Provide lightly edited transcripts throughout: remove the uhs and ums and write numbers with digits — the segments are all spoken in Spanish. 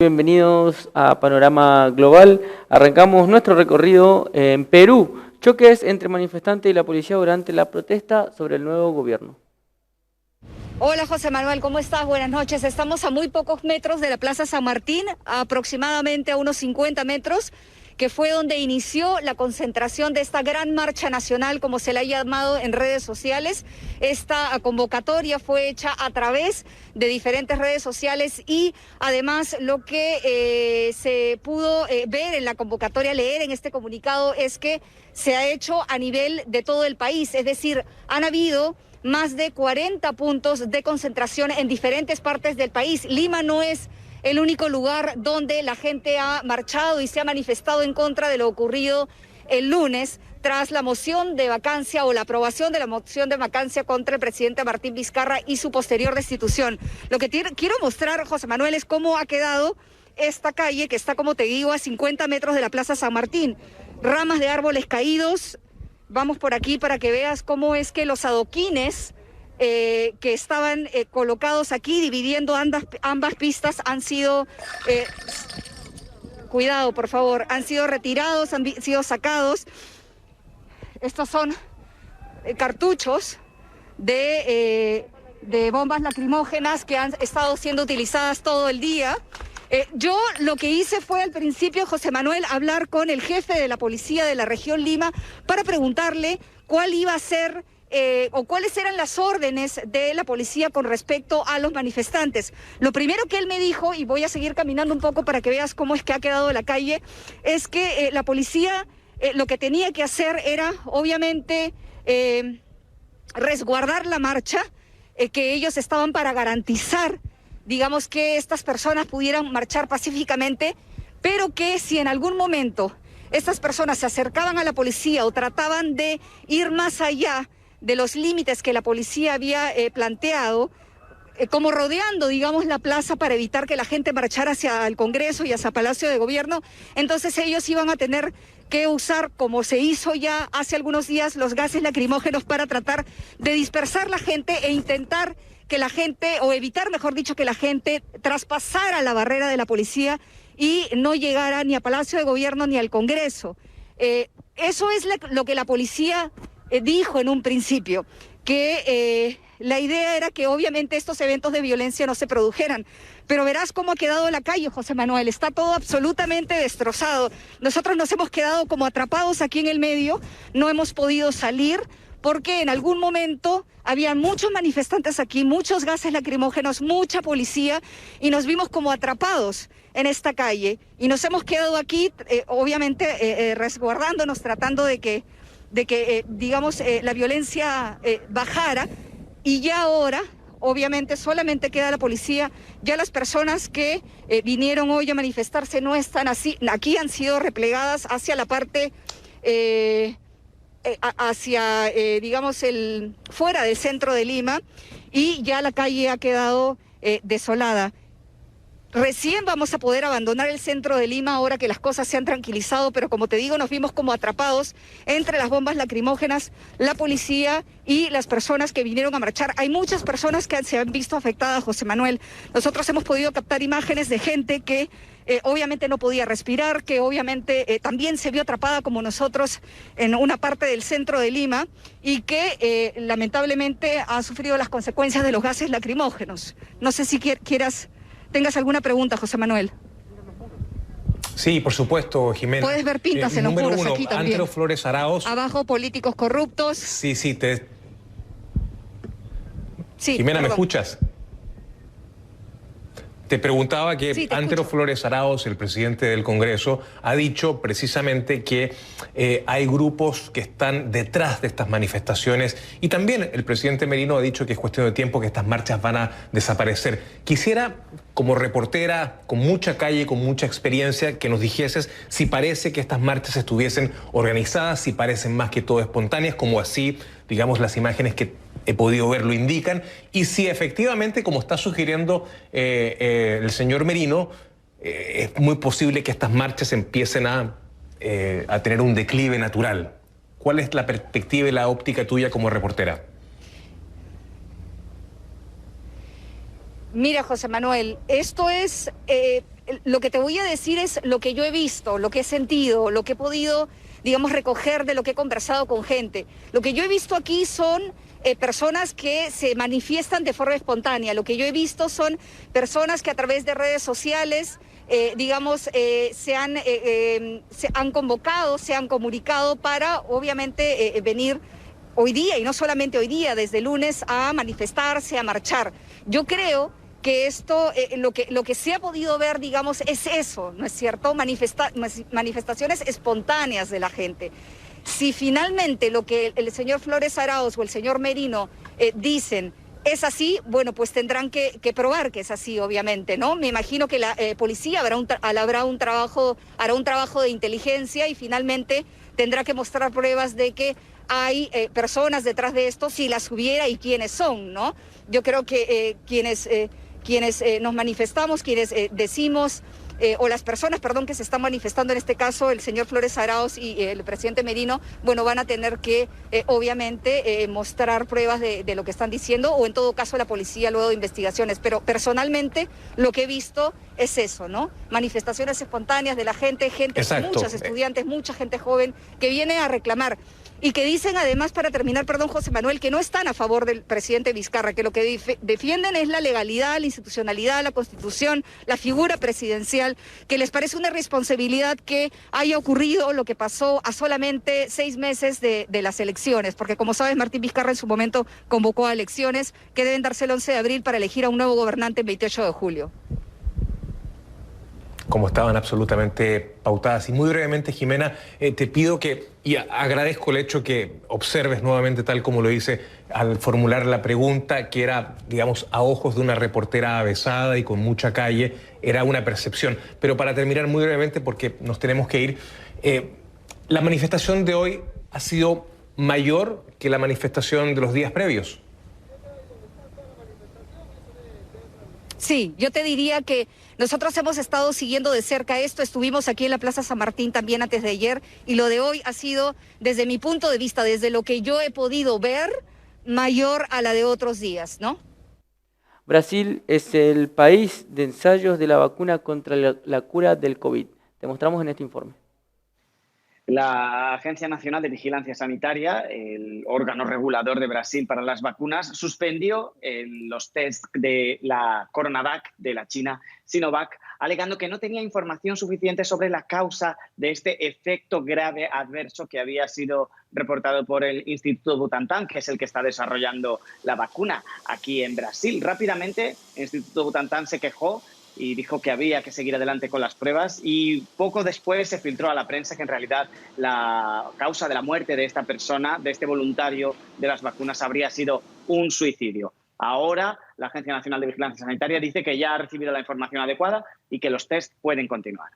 Bienvenidos a Panorama Global. Arrancamos nuestro recorrido en Perú. Choques entre manifestantes y la policía durante la protesta sobre el nuevo gobierno. Hola José Manuel, ¿cómo estás? Buenas noches. Estamos a muy pocos metros de la Plaza San Martín, aproximadamente a unos 50 metros, que fue donde inició la concentración de esta gran marcha nacional, como se le ha llamado en redes sociales. Esta convocatoria fue hecha a través de diferentes redes sociales y además lo que se pudo ver en la convocatoria, leer en este comunicado, es que se ha hecho a nivel de todo el país, es decir, han habido más de 40 puntos de concentración en diferentes partes del país. Lima no es el único lugar donde la gente ha marchado y se ha manifestado en contra de lo ocurrido el lunes tras la moción de vacancia o la aprobación de la moción de vacancia contra el presidente Martín Vizcarra y su posterior destitución. Lo que quiero mostrar, José Manuel, es cómo ha quedado esta calle que está, como te digo, a 50 metros de la Plaza San Martín. Ramas de árboles caídos. Vamos por aquí para que veas cómo es que los adoquines que estaban colocados aquí, dividiendo ambas pistas, han sido, cuidado por favor, han sido retirados, han sido sacados. Estos son cartuchos de bombas lacrimógenas que han estado siendo utilizadas todo el día. Yo lo que hice fue al principio, José Manuel, hablar con el jefe de la policía de la región Lima para preguntarle cuál iba a ser o cuáles eran las órdenes de la policía con respecto a los manifestantes. Lo primero que él me dijo, y voy a seguir caminando un poco para que veas cómo es que ha quedado la calle, es que la policía lo que tenía que hacer era, obviamente, resguardar la marcha, que ellos estaban para garantizar, digamos, que estas personas pudieran marchar pacíficamente, pero que si en algún momento estas personas se acercaban a la policía o trataban de ir más allá de los límites que la policía había planteado, como rodeando, digamos, la plaza para evitar que la gente marchara hacia el Congreso y hacia Palacio de Gobierno, entonces ellos iban a tener que usar, como se hizo ya hace algunos días, los gases lacrimógenos para tratar de dispersar la gente e intentar que la gente, o evitar, mejor dicho, que la gente traspasara la barrera de la policía y no llegara ni a Palacio de Gobierno ni al Congreso. Eso es lo que la policía dijo en un principio, que la idea era que obviamente estos eventos de violencia no se produjeran. Pero verás cómo ha quedado la calle, José Manuel, está todo absolutamente destrozado. Nosotros nos hemos quedado como atrapados aquí en el medio, no hemos podido salir, porque en algún momento había muchos manifestantes aquí, muchos gases lacrimógenos, mucha policía, y nos vimos como atrapados en esta calle. Y nos hemos quedado aquí, obviamente, resguardándonos, tratando de que digamos, la violencia bajara. Y ya ahora, obviamente, solamente queda la policía. Ya las personas que vinieron hoy a manifestarse no están así. Aquí han sido replegadas hacia la parte... hacia, digamos, fuera del centro de Lima, y ya la calle ha quedado desolada. Recién vamos a poder abandonar el centro de Lima ahora que las cosas se han tranquilizado, pero como te digo, nos vimos como atrapados entre las bombas lacrimógenas, la policía y las personas que vinieron a marchar. Hay muchas personas que se han visto afectadas, José Manuel. Nosotros hemos podido captar imágenes de gente que obviamente no podía respirar, que obviamente también se vio atrapada como nosotros en una parte del centro de Lima y que lamentablemente ha sufrido las consecuencias de los gases lacrimógenos. No sé si tengas alguna pregunta, José Manuel. Sí, por supuesto, Jimena. Puedes ver pintas en los muros aquí también. Antero Flores Arauz. Abajo, políticos corruptos. Sí, Sí, Jimena, ¿me perdón. escuchas? Te preguntaba que Sí, te Antero escucho. Flores Arauz, el presidente del Congreso, ha dicho precisamente que hay grupos que están detrás de estas manifestaciones, y también el presidente Merino ha dicho que es cuestión de tiempo que estas marchas van a desaparecer. Quisiera, como reportera con mucha calle, con mucha experiencia, que nos dijeses si parece que estas marchas estuviesen organizadas, si parecen más que todo espontáneas, como así, digamos, las imágenes que he podido ver lo indican, y si efectivamente, como está sugiriendo el señor Merino, es muy posible que estas marchas empiecen a tener un declive natural. ¿Cuál es la perspectiva y la óptica tuya como reportera? Mira, José Manuel, esto es, lo que te voy a decir es lo que yo he visto, lo que he sentido, lo que he podido, digamos, recoger de lo que he conversado con gente. Lo que yo he visto aquí son personas que se manifiestan de forma espontánea. Lo que yo he visto son personas que a través de redes sociales, se han convocado, se han comunicado para, obviamente, venir hoy día, y no solamente hoy día, desde lunes, a manifestarse, a marchar. Yo creo que esto, lo que se ha podido ver, digamos, es eso, ¿no es cierto? Manifestaciones espontáneas de la gente. Si finalmente lo que el señor Flores Arauz o el señor Merino dicen es así, bueno, pues tendrán que probar que es así, obviamente, ¿no? Me imagino que la policía hará un trabajo de inteligencia y finalmente tendrá que mostrar pruebas de que hay personas detrás de esto, si las hubiera y quiénes son, ¿no? Yo creo que quienes nos manifestamos, quienes decimos, o las personas, perdón, que se están manifestando, en este caso el señor Flores Arauz y el presidente Merino, bueno, van a tener que, obviamente, mostrar pruebas de lo que están diciendo, o en todo caso la policía luego de investigaciones. Pero personalmente lo que he visto es eso, ¿no? Manifestaciones espontáneas de la gente, Exacto. Muchos estudiantes, mucha gente joven que viene a reclamar. Y que dicen además, para terminar, perdón, José Manuel, que no están a favor del presidente Vizcarra, que lo que defienden es la legalidad, la institucionalidad, la Constitución, la figura presidencial, que les parece una irresponsabilidad que haya ocurrido lo que pasó a solamente 6 meses de las elecciones, porque como sabes, Martín Vizcarra en su momento convocó a elecciones que deben darse el 11 de abril para elegir a un nuevo gobernante el 28 de julio. Como estaban absolutamente pautadas. Y muy brevemente, Jimena, te pido que, y agradezco el hecho que observes nuevamente, tal como lo hice al formular la pregunta, que era, digamos, a ojos de una reportera avesada y con mucha calle, era una percepción. Pero para terminar muy brevemente, porque nos tenemos que ir, la manifestación de hoy ha sido mayor que la manifestación de los días previos. Sí, yo te diría que nosotros hemos estado siguiendo de cerca esto, estuvimos aquí en la Plaza San Martín también antes de ayer, y lo de hoy ha sido, desde mi punto de vista, desde lo que yo he podido ver, mayor a la de otros días, ¿no? Brasil es el país de ensayos de la vacuna contra la cura del COVID. Te mostramos en este informe. La Agencia Nacional de Vigilancia Sanitaria, el órgano regulador de Brasil para las vacunas, suspendió los test de la Coronavac de la China Sinovac, alegando que no tenía información suficiente sobre la causa de este efecto grave adverso que había sido reportado por el Instituto Butantan, que es el que está desarrollando la vacuna aquí en Brasil. Rápidamente, el Instituto Butantan se quejó y dijo que había que seguir adelante con las pruebas, y poco después se filtró a la prensa que en realidad la causa de la muerte de esta persona, de este voluntario de las vacunas, habría sido un suicidio. Ahora la Agencia Nacional de Vigilancia Sanitaria dice que ya ha recibido la información adecuada y que los test pueden continuar.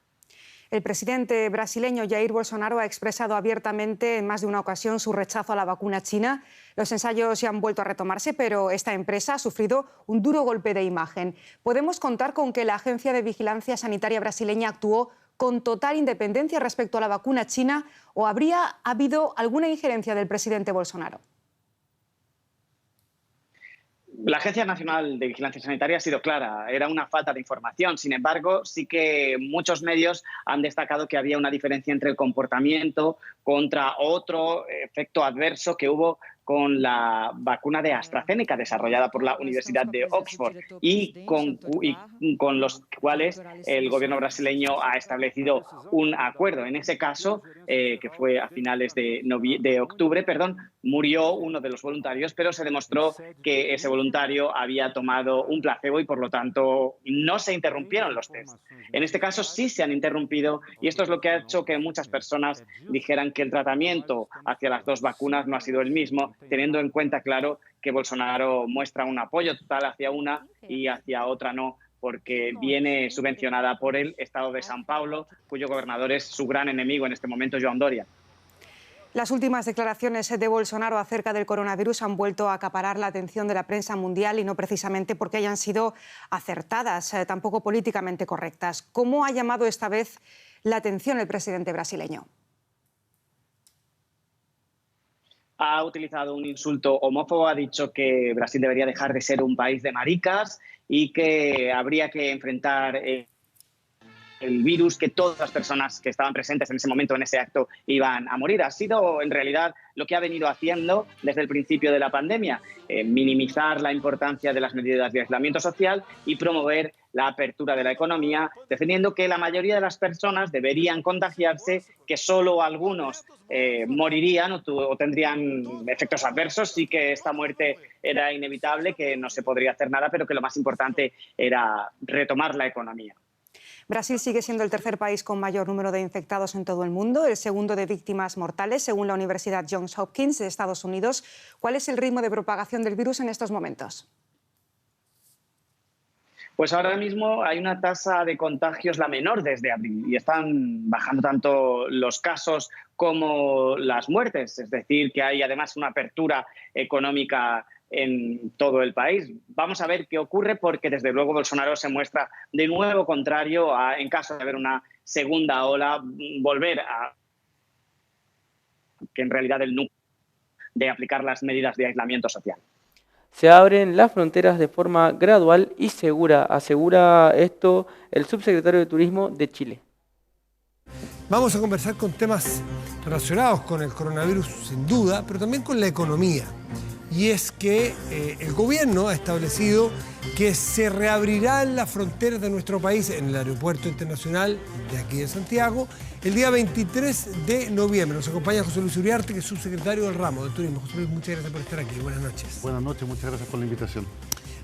El presidente brasileño Jair Bolsonaro ha expresado abiertamente en más de una ocasión su rechazo a la vacuna china. Los ensayos ya han vuelto a retomarse, pero esta empresa ha sufrido un duro golpe de imagen. ¿Podemos contar con que la Agencia de Vigilancia Sanitaria brasileña actuó con total independencia respecto a la vacuna china, o habría habido alguna injerencia del presidente Bolsonaro? La Agencia Nacional de Vigilancia Sanitaria ha sido clara, era una falta de información. Sin embargo, sí que muchos medios han destacado que había una diferencia entre el comportamiento contra otro efecto adverso que hubo con la vacuna de AstraZeneca desarrollada por la Universidad de Oxford y con los cuales el gobierno brasileño ha establecido un acuerdo. En ese caso, que fue a finales de octubre, murió uno de los voluntarios, pero se demostró que ese voluntario había tomado un placebo y por lo tanto no se interrumpieron los test. En este caso sí se han interrumpido, y esto es lo que ha hecho que muchas personas dijeran que el tratamiento hacia las dos vacunas no ha sido el mismo, teniendo en cuenta, claro, que Bolsonaro muestra un apoyo total hacia una y hacia otra no, porque viene subvencionada por el Estado de São Paulo, cuyo gobernador es su gran enemigo en este momento, João Dória. Las últimas declaraciones de Bolsonaro acerca del coronavirus han vuelto a acaparar la atención de la prensa mundial, y no precisamente porque hayan sido acertadas, tampoco políticamente correctas. ¿Cómo ha llamado esta vez la atención el presidente brasileño? ha utilizado un insulto homófobo, ha dicho que Brasil debería dejar de ser un país de maricas y que habría que enfrentar el virus, que todas las personas que estaban presentes en ese momento, en ese acto, iban a morir. Ha sido, en realidad, lo que ha venido haciendo desde el principio de la pandemia, minimizar la importancia de las medidas de aislamiento social y promover la apertura de la economía, defendiendo que la mayoría de las personas deberían contagiarse, que solo algunos morirían o tendrían efectos adversos, y que esta muerte era inevitable, que no se podría hacer nada, pero que lo más importante era retomar la economía. Brasil sigue siendo el tercer país con mayor número de infectados en todo el mundo, el segundo de víctimas mortales, según la Universidad Johns Hopkins de Estados Unidos. ¿Cuál es el ritmo de propagación del virus en estos momentos? Pues ahora mismo hay una tasa de contagios la menor desde abril y están bajando tanto los casos como las muertes. Es decir, que hay además una apertura económica en todo el país. Vamos a ver qué ocurre, porque desde luego Bolsonaro se muestra de nuevo contrario a, en caso de haber una segunda ola, volver a que en realidad el núcleo de aplicar las medidas de aislamiento social. Se abren las fronteras de forma gradual y segura, asegura esto el subsecretario de Turismo de Chile. Vamos a conversar con temas relacionados con el coronavirus, sin duda, pero también con la economía. Y es que el gobierno ha establecido que se reabrirán las fronteras de nuestro país en el aeropuerto internacional de aquí de Santiago el día 23 de noviembre. Nos acompaña José Luis Uriarte, que es subsecretario del ramo del turismo. José Luis, muchas gracias por estar aquí. Buenas noches. Buenas noches, muchas gracias por la invitación.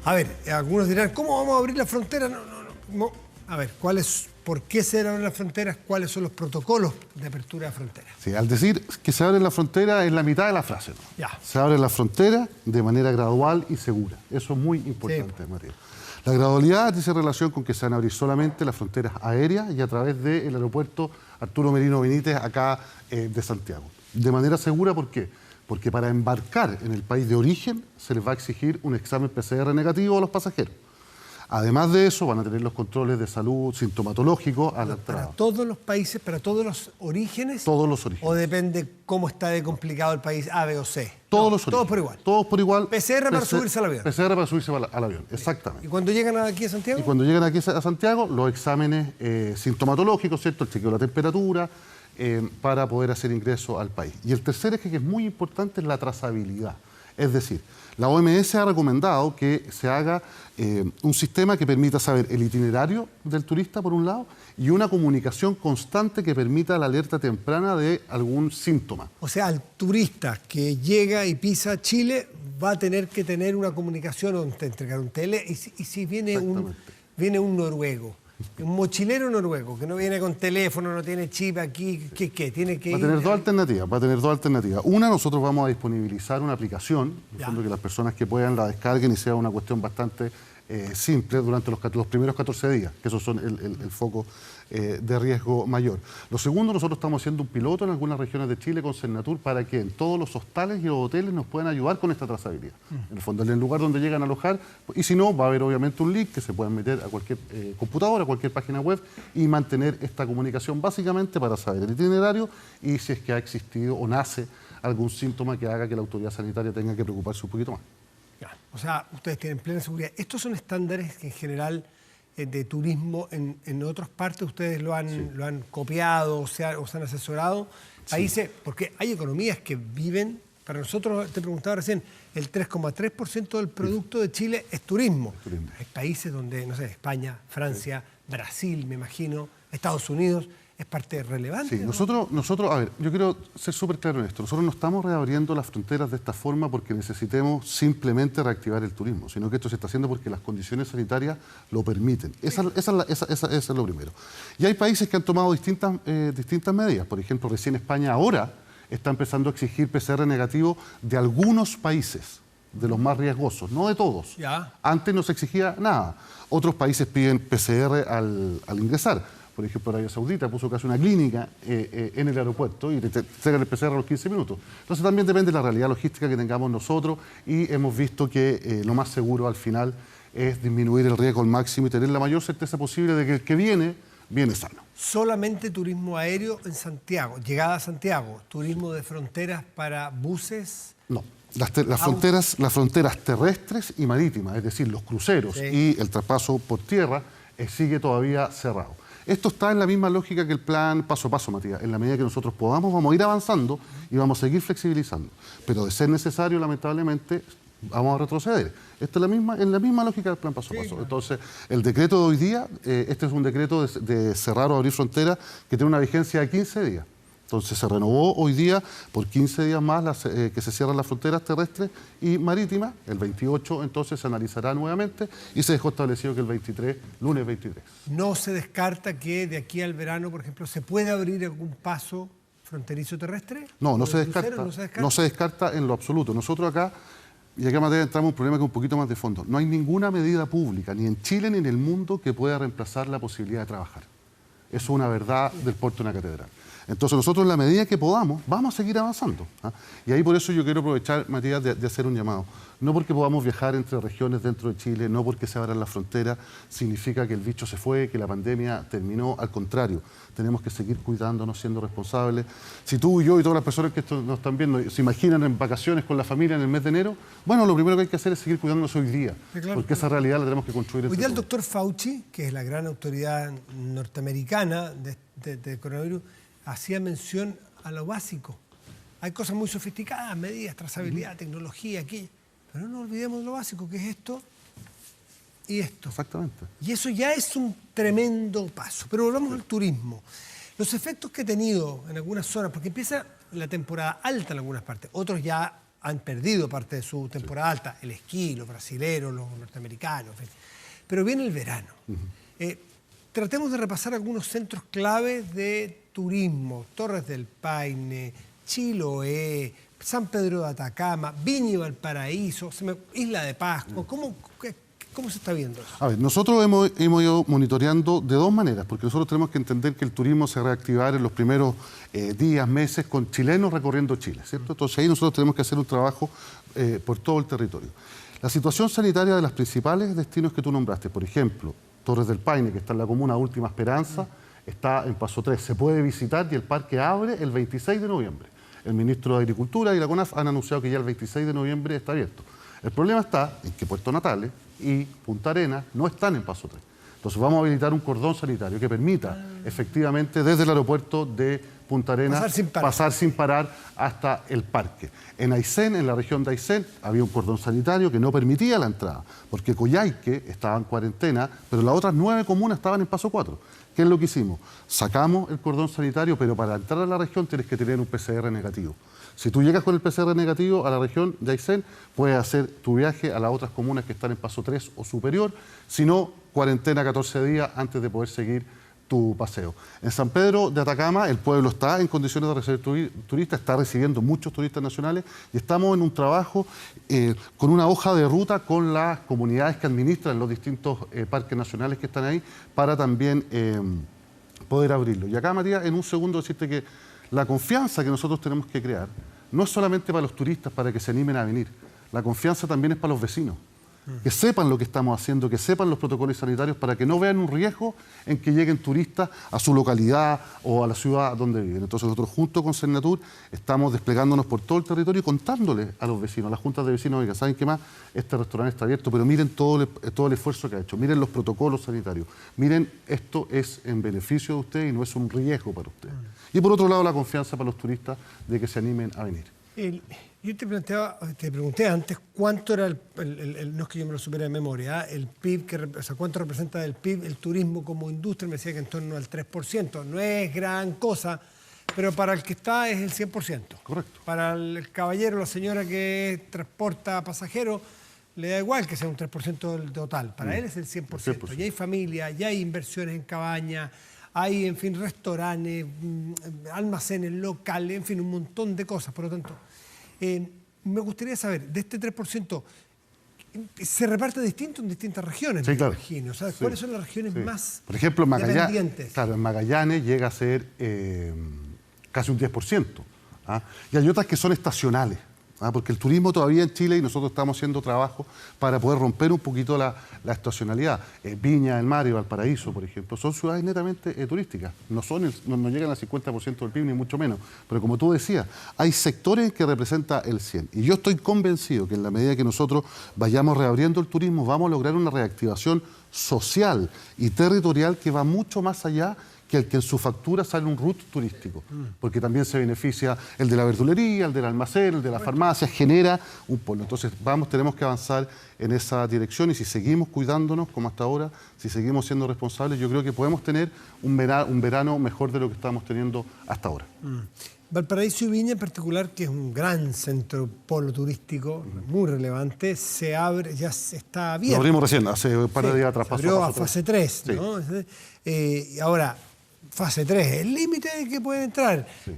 A ver, algunos dirán, ¿cómo vamos a abrir la frontera? No. A ver, ¿por qué se abren las fronteras? ¿Cuáles son los protocolos de apertura de fronteras? Sí, al decir que se abre la frontera es la mitad de la frase, ¿no? Ya. Se abre la frontera de manera gradual y segura. Eso es muy importante, sí. María. La gradualidad dice relación con que se van a abrir solamente las fronteras aéreas y a través del aeropuerto Arturo Merino Benítez, acá de Santiago. De manera segura, ¿por qué? Porque para embarcar en el país de origen se les va a exigir un examen PCR negativo a los pasajeros. Además de eso, van a tener los controles de salud sintomatológicos a la entrada. ¿Para todos los países, para todos los orígenes? Todos los orígenes. ¿O depende cómo está de complicado el país A, B o C? Todos los orígenes. Todos por igual. Todos por igual. PCR para subirse al avión. PCR para subirse al avión, exactamente. ¿Y cuando llegan aquí a Santiago? Y cuando llegan aquí a Santiago, los exámenes sintomatológicos, ¿cierto? El chequeo de la temperatura, para poder hacer ingreso al país. Y el tercer eje, que es muy importante, es la trazabilidad. Es decir, la OMS ha recomendado que se haga un sistema que permita saber el itinerario del turista, por un lado, y una comunicación constante que permita la alerta temprana de algún síntoma. O sea, el turista que llega y pisa Chile va a tener que tener una comunicación o entregar un tele. Y si viene un noruego, un mochilero noruego que no viene con teléfono, no tiene chip aquí, ¿qué? Tiene que ir. Va a tener dos alternativas. Una, nosotros vamos a disponibilizar una aplicación, en el fondo, que las personas que puedan la descarguen y sea una cuestión bastante simple durante los primeros 14 días, que esos son el foco de riesgo mayor. Lo segundo, nosotros estamos haciendo un piloto en algunas regiones de Chile con Cernatur para que en todos los hostales y los hoteles nos puedan ayudar con esta trazabilidad. En el fondo, en el lugar donde llegan a alojar, y si no, va a haber obviamente un link que se puedan meter a cualquier computadora, a cualquier página web y mantener esta comunicación básicamente para saber el itinerario y si es que ha existido o nace algún síntoma que haga que la autoridad sanitaria tenga que preocuparse un poquito más. O sea, ustedes tienen plena seguridad. ¿Estos son estándares que en general de turismo en otras partes ustedes lo han copiado o se han asesorado? Países, porque hay economías que viven, para nosotros, te preguntaba recién, el 3,3% del producto de Chile es turismo. Hay países donde, no sé, España, Francia, Brasil, me imagino, Estados Unidos, es parte relevante. Sí, nosotros, a ver, yo quiero ser súper claro en esto. Nosotros no estamos reabriendo las fronteras de esta forma porque necesitemos simplemente reactivar el turismo, sino que esto se está haciendo porque las condiciones sanitarias lo permiten. Eso es lo primero. Y hay países que han tomado distintas medidas. Por ejemplo, recién España ahora está empezando a exigir PCR negativo de algunos países, de los más riesgosos, no de todos. Ya. Antes no se exigía nada. Otros países piden PCR al ingresar. Por ejemplo, Arabia Saudita puso casi una clínica en el aeropuerto y te entregan el PCR a los 15 minutos. Entonces también depende de la realidad logística que tengamos nosotros y hemos visto que lo más seguro al final es disminuir el riesgo al máximo y tener la mayor certeza posible de que el que viene viene sano. Solamente turismo aéreo en Santiago, llegada a Santiago, turismo de fronteras para buses. No, las fronteras terrestres y marítimas, es decir, los cruceros y el traspaso por tierra sigue todavía cerrado. Esto está en la misma lógica que el plan paso a paso, Matías. En la medida que nosotros podamos, vamos a ir avanzando y vamos a seguir flexibilizando. Pero de ser necesario, lamentablemente, vamos a retroceder. Esto es en la misma lógica del plan paso a paso. Claro. Entonces, el decreto de hoy día, este es un decreto de cerrar o abrir fronteras que tiene una vigencia de 15 días. Entonces, se renovó hoy día por 15 días más que se cierran las fronteras terrestres y marítimas. El 28, entonces, se analizará nuevamente y se dejó establecido que el 23, lunes 23. ¿No se descarta que de aquí al verano, por ejemplo, se puede abrir algún paso fronterizo terrestre? No se descarta. No se descarta en lo absoluto. Nosotros acá, y acá, Mateo, entramos en un problema que es un poquito más de fondo. No hay ninguna medida pública, ni en Chile ni en el mundo, que pueda reemplazar la posibilidad de trabajar. Eso es una verdad del puerto de una catedral. Entonces nosotros en la medida que podamos vamos a seguir avanzando. Y ahí por eso yo quiero aprovechar, Matías, de hacer un llamado. No porque podamos viajar entre regiones dentro de Chile, no porque se abran las fronteras, significa que el bicho se fue, que la pandemia terminó. Al contrario, tenemos que seguir cuidándonos, siendo responsables. Si tú y yo y todas las personas que esto nos están viendo se imaginan en vacaciones con la familia en el mes de enero, bueno, lo primero que hay que hacer es seguir cuidándonos hoy día, porque esa realidad la tenemos que construir. Hoy día el doctor Fauci, que es la gran autoridad norteamericana de coronavirus, hacía mención a lo básico. Hay cosas muy sofisticadas, medidas, trazabilidad, tecnología, aquí. Pero no nos olvidemos de lo básico, que es esto y esto. Exactamente. Y eso ya es un tremendo paso. Pero volvamos al turismo. Los efectos que ha tenido en algunas zonas, porque empieza la temporada alta en algunas partes, otros ya han perdido parte de su temporada alta, el esquí, los brasileros, los norteamericanos, en fin. Pero viene el verano. Tratemos de repasar algunos centros claves de turismo: Torres del Paine, Chiloé, San Pedro de Atacama, Viña y Valparaíso, Isla de Pascua. ¿Cómo se está viendo eso? A ver, nosotros hemos ido monitoreando de dos maneras, porque nosotros tenemos que entender que el turismo se va a reactivar en los primeros días, meses, con chilenos recorriendo Chile, ¿cierto? Entonces ahí nosotros tenemos que hacer un trabajo por todo el territorio. La situación sanitaria de los principales destinos que tú nombraste, por ejemplo, Torres del Paine, que está en la comuna Última Esperanza, está en Paso 3. Se puede visitar y el parque abre el 26 de noviembre. El ministro de Agricultura y la CONAF han anunciado que ya el 26 de noviembre está abierto. El problema está en que Puerto Natales y Punta Arenas no están en Paso 3. Entonces vamos a habilitar un cordón sanitario que permita efectivamente desde el aeropuerto de Punta Arenas pasar sin parar hasta el parque. En Aysén, en la región de Aysén, había un cordón sanitario que no permitía la entrada, porque Coyhaique estaba en cuarentena, pero las otras 9 comunas estaban en Paso 4. ¿Qué es lo que hicimos? Sacamos el cordón sanitario, pero para entrar a la región tienes que tener un PCR negativo. Si tú llegas con el PCR negativo a la región de Aysén, puedes hacer tu viaje a las otras comunas que están en Paso 3 o superior, si no, cuarentena 14 días antes de poder seguir tu paseo. En San Pedro de Atacama el pueblo está en condiciones de recibir turistas, está recibiendo muchos turistas nacionales y estamos en un trabajo con una hoja de ruta con las comunidades que administran los distintos parques nacionales que están ahí para también poder abrirlo. Y acá, Matías, en un segundo decirte que la confianza que nosotros tenemos que crear no es solamente para los turistas, para que se animen a venir. La confianza también es para los vecinos. Que sepan lo que estamos haciendo, que sepan los protocolos sanitarios para que no vean un riesgo en que lleguen turistas a su localidad o a la ciudad donde viven. Entonces nosotros junto con Cernatur estamos desplegándonos por todo el territorio y contándole a los vecinos, a las juntas de vecinos, oiga, ¿saben qué más? Este restaurante está abierto, pero miren todo el esfuerzo que ha hecho, miren los protocolos sanitarios, miren, esto es en beneficio de ustedes y no es un riesgo para ustedes. Y por otro lado la confianza para los turistas de que se animen a venir. Yo te pregunté antes cuánto era no es que yo me lo supiera de memoria, el PIB, o sea, cuánto representa del PIB el turismo como industria. Me decía que en torno al 3%. No es gran cosa, pero para el que está es el 100%. Correcto. Para el caballero, la señora que transporta pasajeros, le da igual que sea un 3% del total. Para él es el 100%. Ya hay familia, ya hay inversiones en cabañas, hay, en fin, restaurantes, almacenes locales, en fin, un montón de cosas. Por lo tanto, me gustaría saber, de este 3%, ¿se reparte distinto en distintas regiones? Sí, claro. O sea, ¿cuáles son las regiones más por ejemplo, dependientes? Claro, en Magallanes llega a ser casi un 10%. ¿Ah? Y hay otras que son estacionales. porque el turismo todavía en Chile, y nosotros estamos haciendo trabajo para poder romper un poquito la estacionalidad. Viña del Mar y Valparaíso, por ejemplo, son ciudades netamente turísticas, no llegan al 50% del PIB, ni mucho menos, pero como tú decías, hay sectores que representa el 100%, y yo estoy convencido que en la medida que nosotros vayamos reabriendo el turismo, vamos a lograr una reactivación social y territorial que va mucho más allá que el que en su factura sale un RUT turístico, porque también se beneficia el de la verdulería, el del almacén, el de la farmacia, genera un polo. Entonces tenemos que avanzar en esa dirección, y si seguimos cuidándonos como hasta ahora, si seguimos siendo responsables, yo creo que podemos tener un verano mejor de lo que estamos teniendo hasta ahora. Valparaíso y Viña en particular, que es un gran centro polo turístico, muy relevante, se abre, ya está abierto. Lo abrimos recién, hace un par de días atrás. Se abrió a fase 3, ¿no? Y ahora, fase 3, el límite de que pueden entrar. Sí.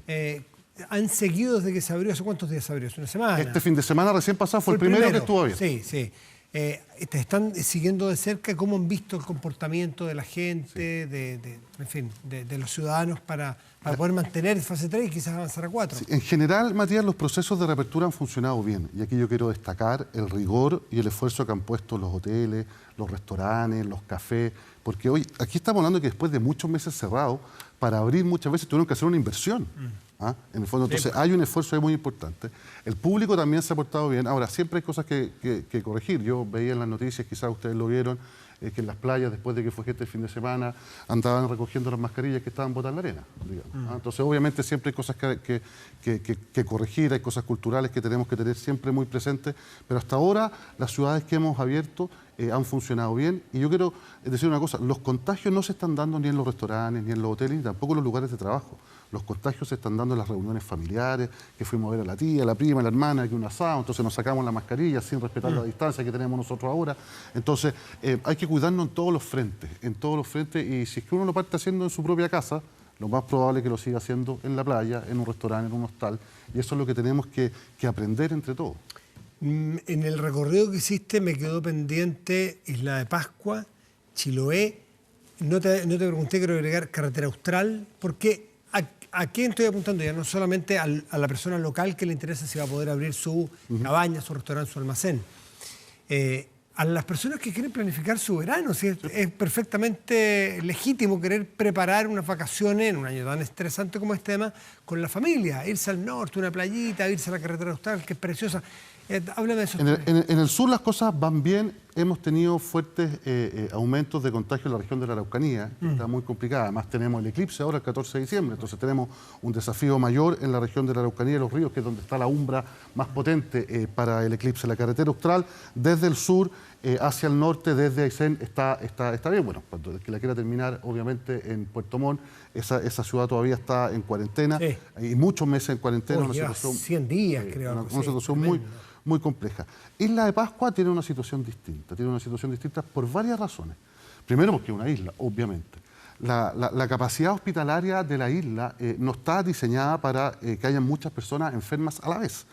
¿Han seguido desde que se abrió? ¿Hace cuántos días se abrió? ¿Hace una semana? Este fin de semana recién pasado fue el primero que estuvo abierto. Sí, sí. Te están siguiendo de cerca cómo han visto el comportamiento de la gente, sí, de los ciudadanos para poder mantener fase 3 y quizás avanzar a 4. Sí, en general, Matías, los procesos de reapertura han funcionado bien, y aquí yo quiero destacar el rigor y el esfuerzo que han puesto los hoteles, los restaurantes, los cafés, porque hoy aquí estamos hablando que después de muchos meses cerrados, para abrir muchas veces tuvieron que hacer una inversión. En el fondo, entonces hay un esfuerzo ahí muy importante. El público también se ha portado bien. Ahora, siempre hay cosas que corregir. Yo veía en las noticias, quizás ustedes lo vieron, que en las playas, después de que fue el fin de semana, andaban recogiendo las mascarillas que estaban botadas en la arena, digamos. Entonces, obviamente, siempre hay cosas que corregir, hay cosas culturales que tenemos que tener siempre muy presentes, pero hasta ahora las ciudades que hemos abierto han funcionado bien. Y yo quiero decir una cosa, los contagios no se están dando ni en los restaurantes, ni en los hoteles, ni tampoco en los lugares de trabajo. Los contagios se están dando en las reuniones familiares, que fuimos a ver a la tía, la prima, la hermana, que un asado, entonces nos sacamos la mascarilla sin respetar la distancia que tenemos nosotros ahora. Entonces, hay que cuidarnos en todos los frentes, y si es que uno lo parte haciendo en su propia casa, lo más probable es que lo siga haciendo en la playa, en un restaurante, en un hostal, y eso es lo que tenemos que aprender entre todos. En el recorrido que hiciste me quedó pendiente Isla de Pascua, Chiloé, no te pregunté, quiero agregar Carretera Austral, porque ¿a quién estoy apuntando? Ya no solamente a la persona local que le interesa si va a poder abrir su cabaña, su restaurante, su almacén. A las personas que quieren planificar su verano, ¿sí? Es perfectamente legítimo querer preparar unas vacaciones en un año tan estresante como este tema con la familia, irse al norte, una playita, irse a la Carretera Austral, que es preciosa. Háblame de eso. En el sur las cosas van bien. Hemos tenido fuertes aumentos de contagio en la región de la Araucanía, que está muy complicada. Además tenemos el eclipse ahora el 14 de diciembre, entonces tenemos un desafío mayor en la región de la Araucanía y los ríos, que es donde está la umbra más potente para el eclipse. La Carretera Austral, desde el sur hacia el norte, desde Aysén, está bien. Bueno, cuando el que la quiera terminar, obviamente en Puerto Montt, esa ciudad todavía está en cuarentena, y muchos meses en cuarentena. Lleva 100 días, creo. Una situación muy compleja. Isla de Pascua tiene una situación distinta por varias razones. Primero, porque es una isla, obviamente. La capacidad hospitalaria de la isla no está diseñada para que haya muchas personas enfermas a la vez.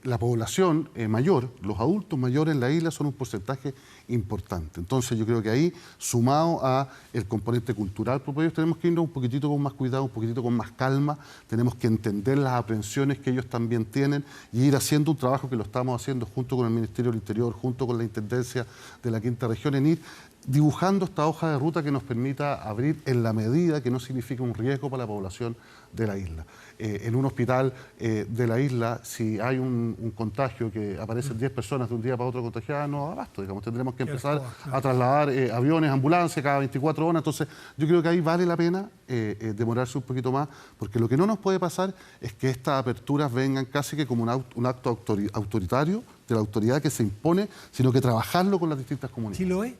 La población mayor, los adultos mayores en la isla son un porcentaje importante. Entonces yo creo que ahí, sumado a el componente cultural propio, ellos tenemos que irnos un poquitito con más cuidado, un poquitito con más calma, tenemos que entender las aprensiones que ellos también tienen y ir haciendo un trabajo que lo estamos haciendo junto con el Ministerio del Interior, junto con la Intendencia de la Quinta Región, en ir dibujando esta hoja de ruta que nos permita abrir en la medida que no signifique un riesgo para la población de la isla. En un hospital de la isla, si hay un contagio que aparecen 10 personas de un día para otro contagiadas, no da abasto, digamos, tendremos que empezar a trasladar aviones, ambulancias cada 24 horas, entonces yo creo que ahí vale la pena demorarse un poquito más, porque lo que no nos puede pasar es que estas aperturas vengan casi que como un acto autoritario de la autoridad que se impone, sino que trabajarlo con las distintas comunidades. ¿Chiloé?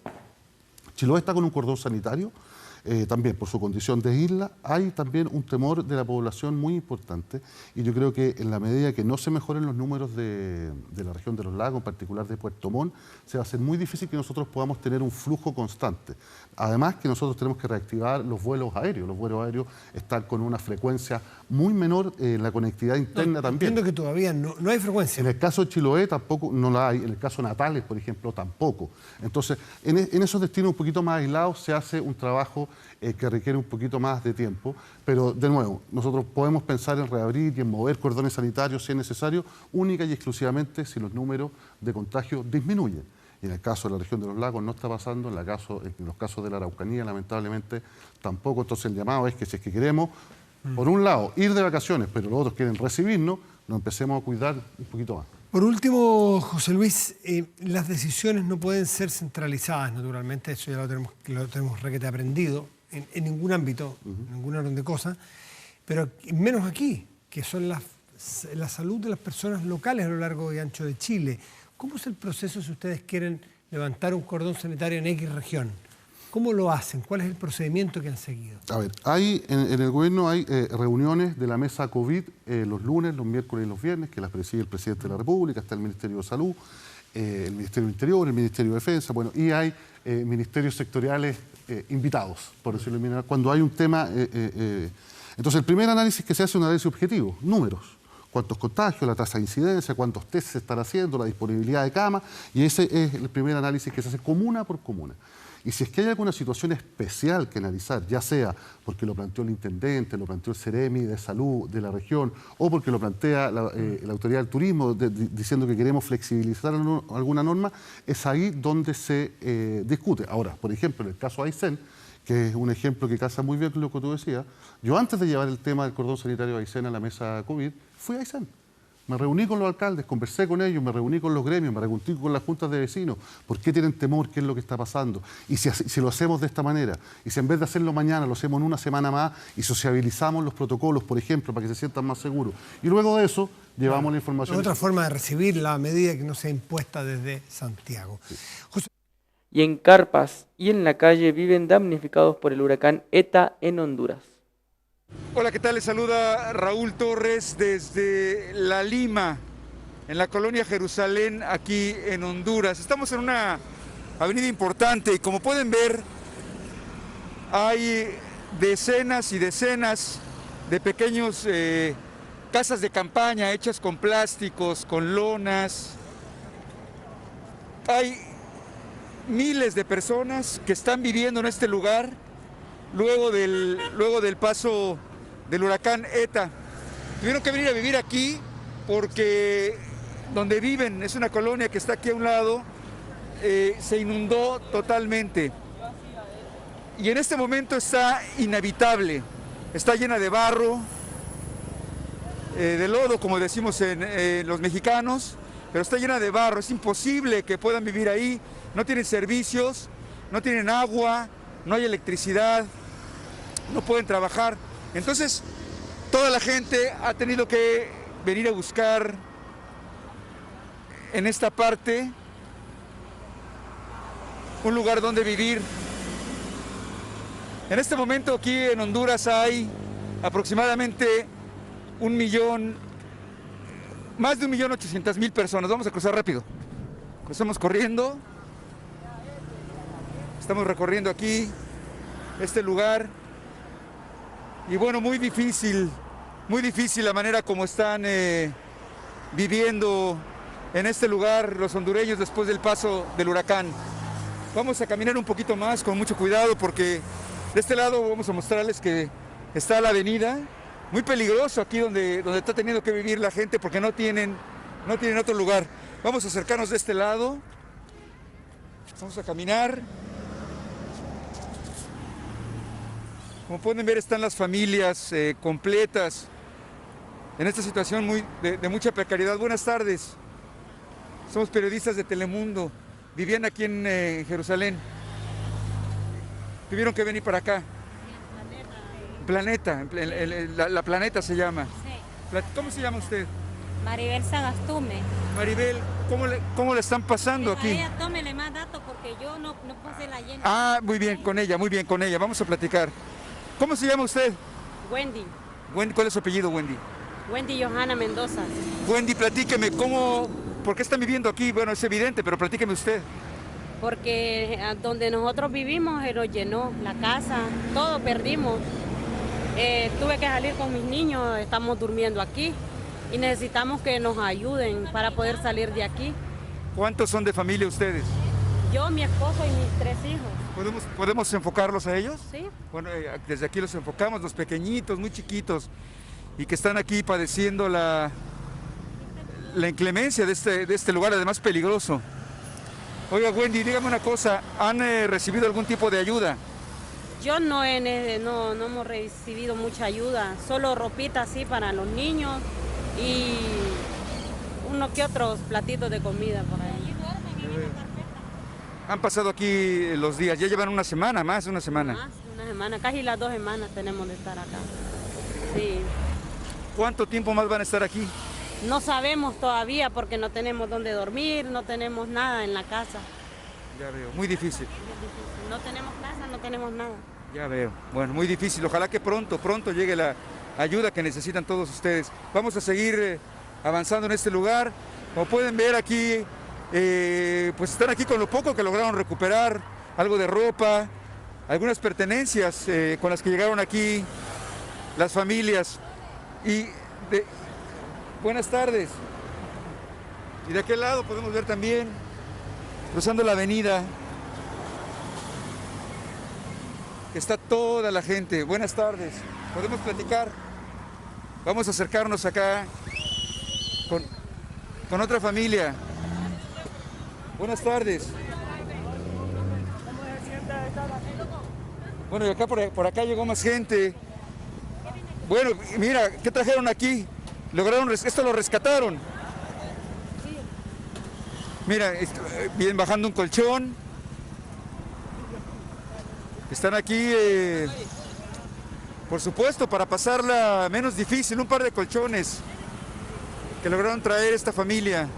Chiloé está con un cordón sanitario, también por su condición de isla. Hay también un temor de la población muy importante, y yo creo que en la medida que no se mejoren los números de la región de los lagos, en particular de Puerto Montt, se va a hacer muy difícil que nosotros podamos tener un flujo constante. Además que nosotros tenemos que reactivar los vuelos aéreos. Los vuelos aéreos están con una frecuencia muy menor, la conectividad interna también. Entiendo que todavía no hay frecuencia. En el caso de Chiloé tampoco no la hay, en el caso de Natales, por ejemplo, tampoco. Entonces, en esos destinos un poquito más aislados se hace un trabajo que requiere un poquito más de tiempo, pero de nuevo, nosotros podemos pensar en reabrir y en mover cordones sanitarios si es necesario, única y exclusivamente si los números de contagio disminuyen. Y en el caso de la región de los lagos no está pasando, en los casos de la Araucanía lamentablemente tampoco. Entonces el llamado es que si es que queremos, por un lado, ir de vacaciones, pero los otros quieren recibirnos, nos empecemos a cuidar un poquito más. Por último, José Luis, las decisiones no pueden ser centralizadas, naturalmente, eso ya lo tenemos requete aprendido en ningún ámbito, en ningún orden de cosas, pero menos aquí, que son la salud de las personas locales a lo largo y ancho de Chile. ¿Cómo es el proceso si ustedes quieren levantar un cordón sanitario en X región? ¿Cómo lo hacen? ¿Cuál es el procedimiento que han seguido? A ver, en el gobierno hay reuniones de la mesa COVID los lunes, los miércoles y los viernes, que las preside el presidente de la República, está el Ministerio de Salud, el Ministerio del Interior, el Ministerio de Defensa, bueno, y hay ministerios sectoriales invitados, por decirlo de manera, cuando hay un tema. Entonces, el primer análisis que se hace es un análisis objetivo, números. Cuántos contagios, la tasa de incidencia, cuántos test se están haciendo, la disponibilidad de camas, y ese es el primer análisis que se hace comuna por comuna. Y si es que hay alguna situación especial que analizar, ya sea porque lo planteó el intendente, lo planteó el Ceremi de Salud de la región, o porque lo plantea la Autoridad del Turismo diciendo que queremos flexibilizar alguna norma, es ahí donde se discute. Ahora, por ejemplo, en el caso de Aysén, que es un ejemplo que casa muy bien con lo que tú decías, yo antes de llevar el tema del cordón sanitario de Aysén a la mesa COVID, fui a Aysén. Me reuní con los alcaldes, conversé con ellos, me reuní con los gremios, me reuní con las juntas de vecinos. ¿Por qué tienen temor? ¿Qué es lo que está pasando? Y si lo hacemos de esta manera, y si en vez de hacerlo mañana, lo hacemos en una semana más y sociabilizamos los protocolos, por ejemplo, para que se sientan más seguros. Y luego de eso, llevamos la información. Es otra forma de recibir la medida que no sea impuesta desde Santiago. Sí. Y en carpas y en la calle viven damnificados por el huracán ETA en Honduras. Hola, ¿qué tal? Les saluda Raúl Torres desde La Lima, en la colonia Jerusalén, aquí en Honduras. Estamos en una avenida importante y como pueden ver, hay decenas y decenas de pequeños casas de campaña hechas con plásticos, con lonas. Hay miles de personas que están viviendo en este lugar luego del paso del huracán ETA. Tuvieron que venir a vivir aquí porque donde viven, es una colonia que está aquí a un lado, se inundó totalmente. Y en este momento está inhabitable, está llena de barro, de lodo, como decimos los mexicanos, pero está llena de barro, es imposible que puedan vivir ahí, no tienen servicios, no tienen agua, no hay electricidad, no pueden trabajar. Entonces, toda la gente ha tenido que venir a buscar en esta parte un lugar donde vivir. En este momento aquí en Honduras hay aproximadamente más de 1.800.000 personas. Vamos a cruzar rápido. Cruzamos corriendo. Estamos recorriendo aquí este lugar. Y bueno, muy difícil la manera como están viviendo en este lugar los hondureños después del paso del huracán. Vamos a caminar un poquito más con mucho cuidado porque de este lado vamos a mostrarles que está la avenida, muy peligroso aquí donde está teniendo que vivir la gente porque no tienen otro lugar. Vamos a acercarnos de este lado, vamos a caminar. Como pueden ver, están las familias completas en esta situación de mucha precariedad. Buenas tardes, somos periodistas de Telemundo, vivían aquí en Jerusalén, tuvieron que venir para acá. Planeta, la Planeta se llama. Sí. ¿Cómo se llama usted? Maribel Sagastume. Maribel, ¿cómo le están pasando aquí? A ella tómele más datos porque yo no puse la llena. Ah, muy bien con ella, vamos a platicar. ¿Cómo se llama usted? Wendy. ¿Cuál es su apellido, Wendy? Wendy Johanna Mendoza. Wendy, platíqueme, ¿por qué están viviendo aquí? Bueno, es evidente, pero platíqueme usted. Porque donde nosotros vivimos se nos llenó la casa, todo perdimos. Tuve que salir con mis niños, estamos durmiendo aquí y necesitamos que nos ayuden para poder salir de aquí. ¿Cuántos son de familia ustedes? Yo, mi esposo y mis 3 hijos. ¿Podemos enfocarlos a ellos? Sí. Bueno, desde aquí los enfocamos, los pequeñitos, muy chiquitos, y que están aquí padeciendo la inclemencia de este lugar, además peligroso. Oiga, Wendy, dígame una cosa, ¿han recibido algún tipo de ayuda? Yo no hemos recibido mucha ayuda, solo ropita así para los niños y unos que otros platitos de comida por ahí. Han pasado aquí los días, ya llevan una semana, más de una semana. Más de una semana, casi las 2 semanas tenemos de estar acá. Sí. ¿Cuánto tiempo más van a estar aquí? No sabemos todavía porque no tenemos dónde dormir, no tenemos nada en la casa. Ya veo, muy difícil. No tenemos casa, no tenemos nada. Ya veo, bueno, muy difícil. Ojalá que pronto llegue la ayuda que necesitan todos ustedes. Vamos a seguir avanzando en este lugar. Como pueden ver aquí, pues están aquí con lo poco que lograron recuperar, algo de ropa, algunas pertenencias con las que llegaron aquí las familias. Buenas tardes. Y de aquel lado podemos ver también, cruzando la avenida, que está toda la gente. Buenas tardes. ¿Podemos platicar? Vamos a acercarnos acá con otra familia. Buenas tardes. Bueno, y acá por acá llegó más gente. Bueno, mira, ¿qué trajeron aquí? Esto lo rescataron. Mira, vienen bajando un colchón. Están aquí, por supuesto, para pasarla menos difícil, un par de colchones que lograron traer esta familia.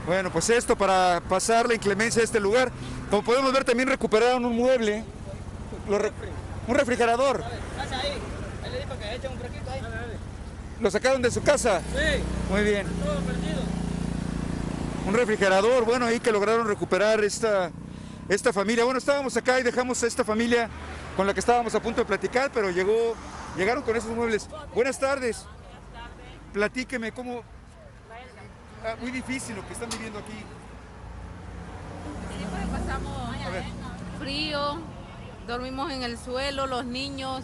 Bueno, pues esto para pasar la inclemencia de este lugar. Como podemos ver, también recuperaron un mueble, un refrigerador. ¿Lo sacaron de su casa? Sí. Muy bien. Un refrigerador, bueno, ahí que lograron recuperar esta familia. Bueno, estábamos acá y dejamos a esta familia con la que estábamos a punto de platicar, pero llegaron con esos muebles. Buenas tardes. Platíqueme cómo... muy difícil lo que están viviendo aquí. Siempre pasamos frío, dormimos en el suelo, los niños,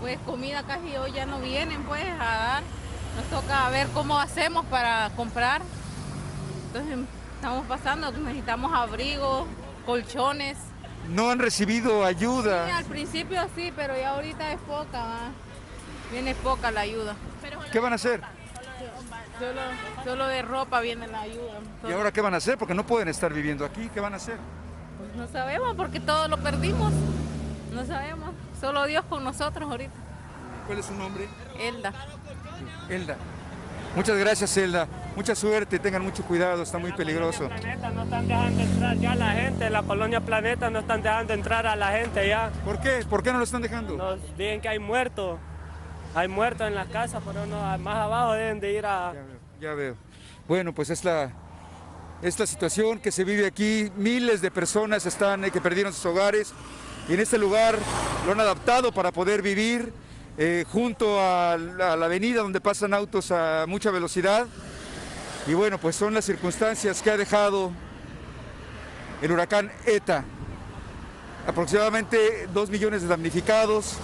pues comida casi hoy ya no vienen pues a dar. Nos toca ver cómo hacemos para comprar. Entonces estamos pasando, necesitamos abrigo, colchones. ¿No han recibido ayuda? Sí, al principio sí, pero ya ahorita es poca, ¿va? Viene poca la ayuda. ¿Qué van a hacer? Solo de ropa viene la ayuda. ¿Y ahora qué van a hacer? Porque no pueden estar viviendo aquí. ¿Qué van a hacer? Pues no sabemos porque todo lo perdimos. No sabemos. Solo Dios con nosotros ahorita. ¿Cuál es su nombre? Elda. Elda. Muchas gracias, Elda. Mucha suerte, tengan mucho cuidado, está muy peligroso. Planeta no están dejando entrar ya la gente, la colonia Planeta no están dejando entrar a la gente ya. ¿Por qué? ¿Por qué no lo están dejando? Nos dicen que hay muertos en las casas, pero no, más abajo deben de ir a... Ya veo. Bueno, pues es la situación que se vive aquí. Miles de personas que perdieron sus hogares y en este lugar lo han adaptado para poder vivir junto a la avenida donde pasan autos a mucha velocidad. Y bueno, pues son las circunstancias que ha dejado el huracán ETA. Aproximadamente 2 millones de damnificados,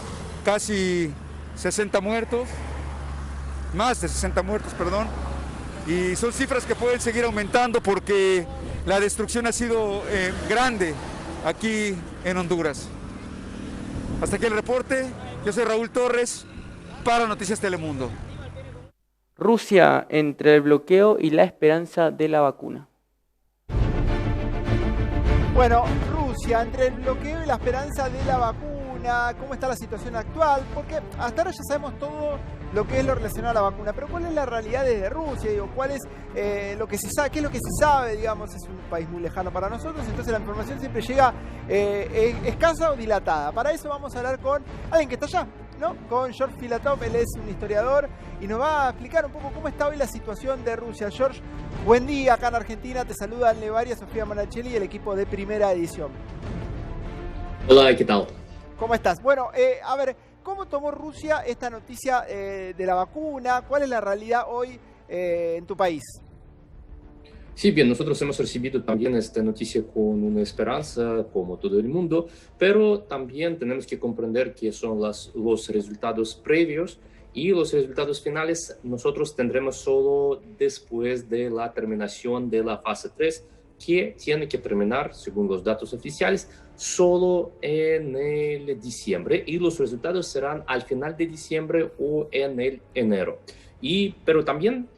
casi 60 muertos, más de 60 muertos, perdón. Y son cifras que pueden seguir aumentando porque la destrucción ha sido grande aquí en Honduras. Hasta aquí el reporte. Yo soy Raúl Torres para Noticias Telemundo. Rusia entre el bloqueo y la esperanza de la vacuna. Bueno, Rusia entre el bloqueo y la esperanza de la vacuna. ¿Cómo está la situación actual? Porque hasta ahora ya sabemos todo lo que es lo relacionado a la vacuna, pero ¿cuál es la realidad desde Rusia? Digo, ¿cuál es lo que se sabe? ¿Qué es lo que se sabe? Digamos, es un país muy lejano para nosotros, entonces la información siempre llega escasa o dilatada. Para eso vamos a hablar con alguien que está allá, ¿no? Con George Filatov, él es un historiador y nos va a explicar un poco cómo está hoy la situación de Rusia. George, buen día acá en Argentina, te saludan Levaria, Sofía Manachelli y el equipo de Primera Edición. Hola, ¿qué tal? ¿Cómo estás? Bueno, a ver, ¿cómo tomó Rusia esta noticia de la vacuna? ¿Cuál es la realidad hoy en tu país? Sí, bien, nosotros hemos recibido también esta noticia con una esperanza, como todo el mundo, pero también tenemos que comprender que son los resultados previos y los resultados finales nosotros tendremos solo después de la terminación de la fase 3, que tiene que terminar, según los datos oficiales, solo en el diciembre, y los resultados serán al final de diciembre o en el enero. Pero también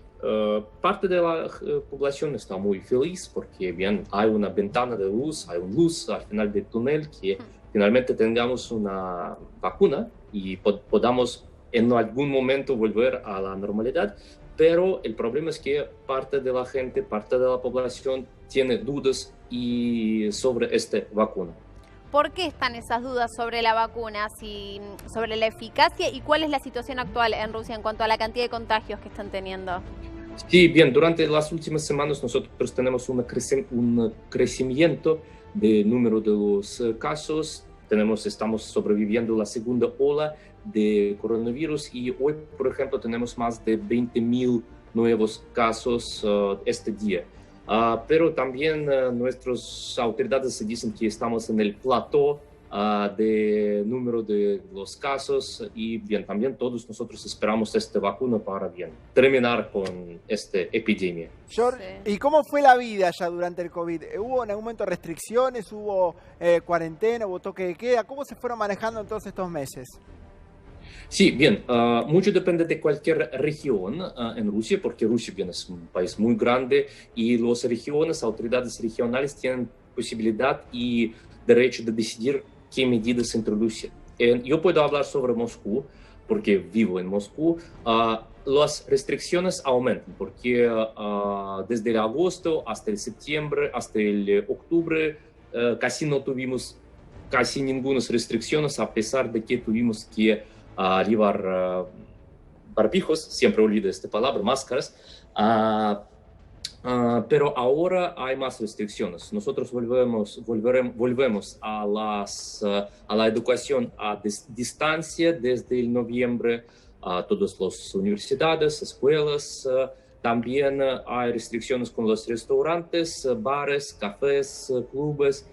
parte de la población está muy feliz porque bien, hay una ventana de luz, hay una luz al final del túnel, que finalmente tengamos una vacuna y podamos en algún momento volver a la normalidad. Pero el problema es que parte de la gente, parte de la población tiene dudas sobre esta vacuna. ¿Por qué están esas dudas sobre la vacuna, sobre la eficacia y cuál es la situación actual en Rusia en cuanto a la cantidad de contagios que están teniendo? Sí, bien, durante las últimas semanas nosotros tenemos un crecimiento del número de los casos. Estamos sobreviviendo la segunda ola de coronavirus y hoy, por ejemplo, tenemos más de 20.000 nuevos casos este día. Pero también nuestras autoridades dicen que estamos en el plató de número de los casos y bien, también todos nosotros esperamos esta vacuna para bien terminar con esta epidemia. George, ¿y cómo fue la vida ya durante el COVID? ¿Hubo en algún momento restricciones? ¿Hubo cuarentena? ¿Hubo toque de queda? ¿Cómo se fueron manejando en todos estos meses? Sí, bien, mucho depende de cualquier región en Rusia, porque Rusia bien, es un país muy grande y las regiones, autoridades regionales tienen posibilidad y derecho de decidir qué medidas introducir. Yo puedo hablar sobre Moscú, porque vivo en Moscú. Las restricciones aumentan, porque desde el agosto hasta el septiembre, hasta el octubre, casi no tuvimos casi ninguna restricciones, a pesar de que tuvimos que llevar barbijos, siempre olvido esta palabra, máscaras. Pero ahora hay más restricciones. Nosotros volvemos a la educación a distancia desde el noviembre a todas las universidades, escuelas. También hay restricciones con los restaurantes, bares, cafés, clubes.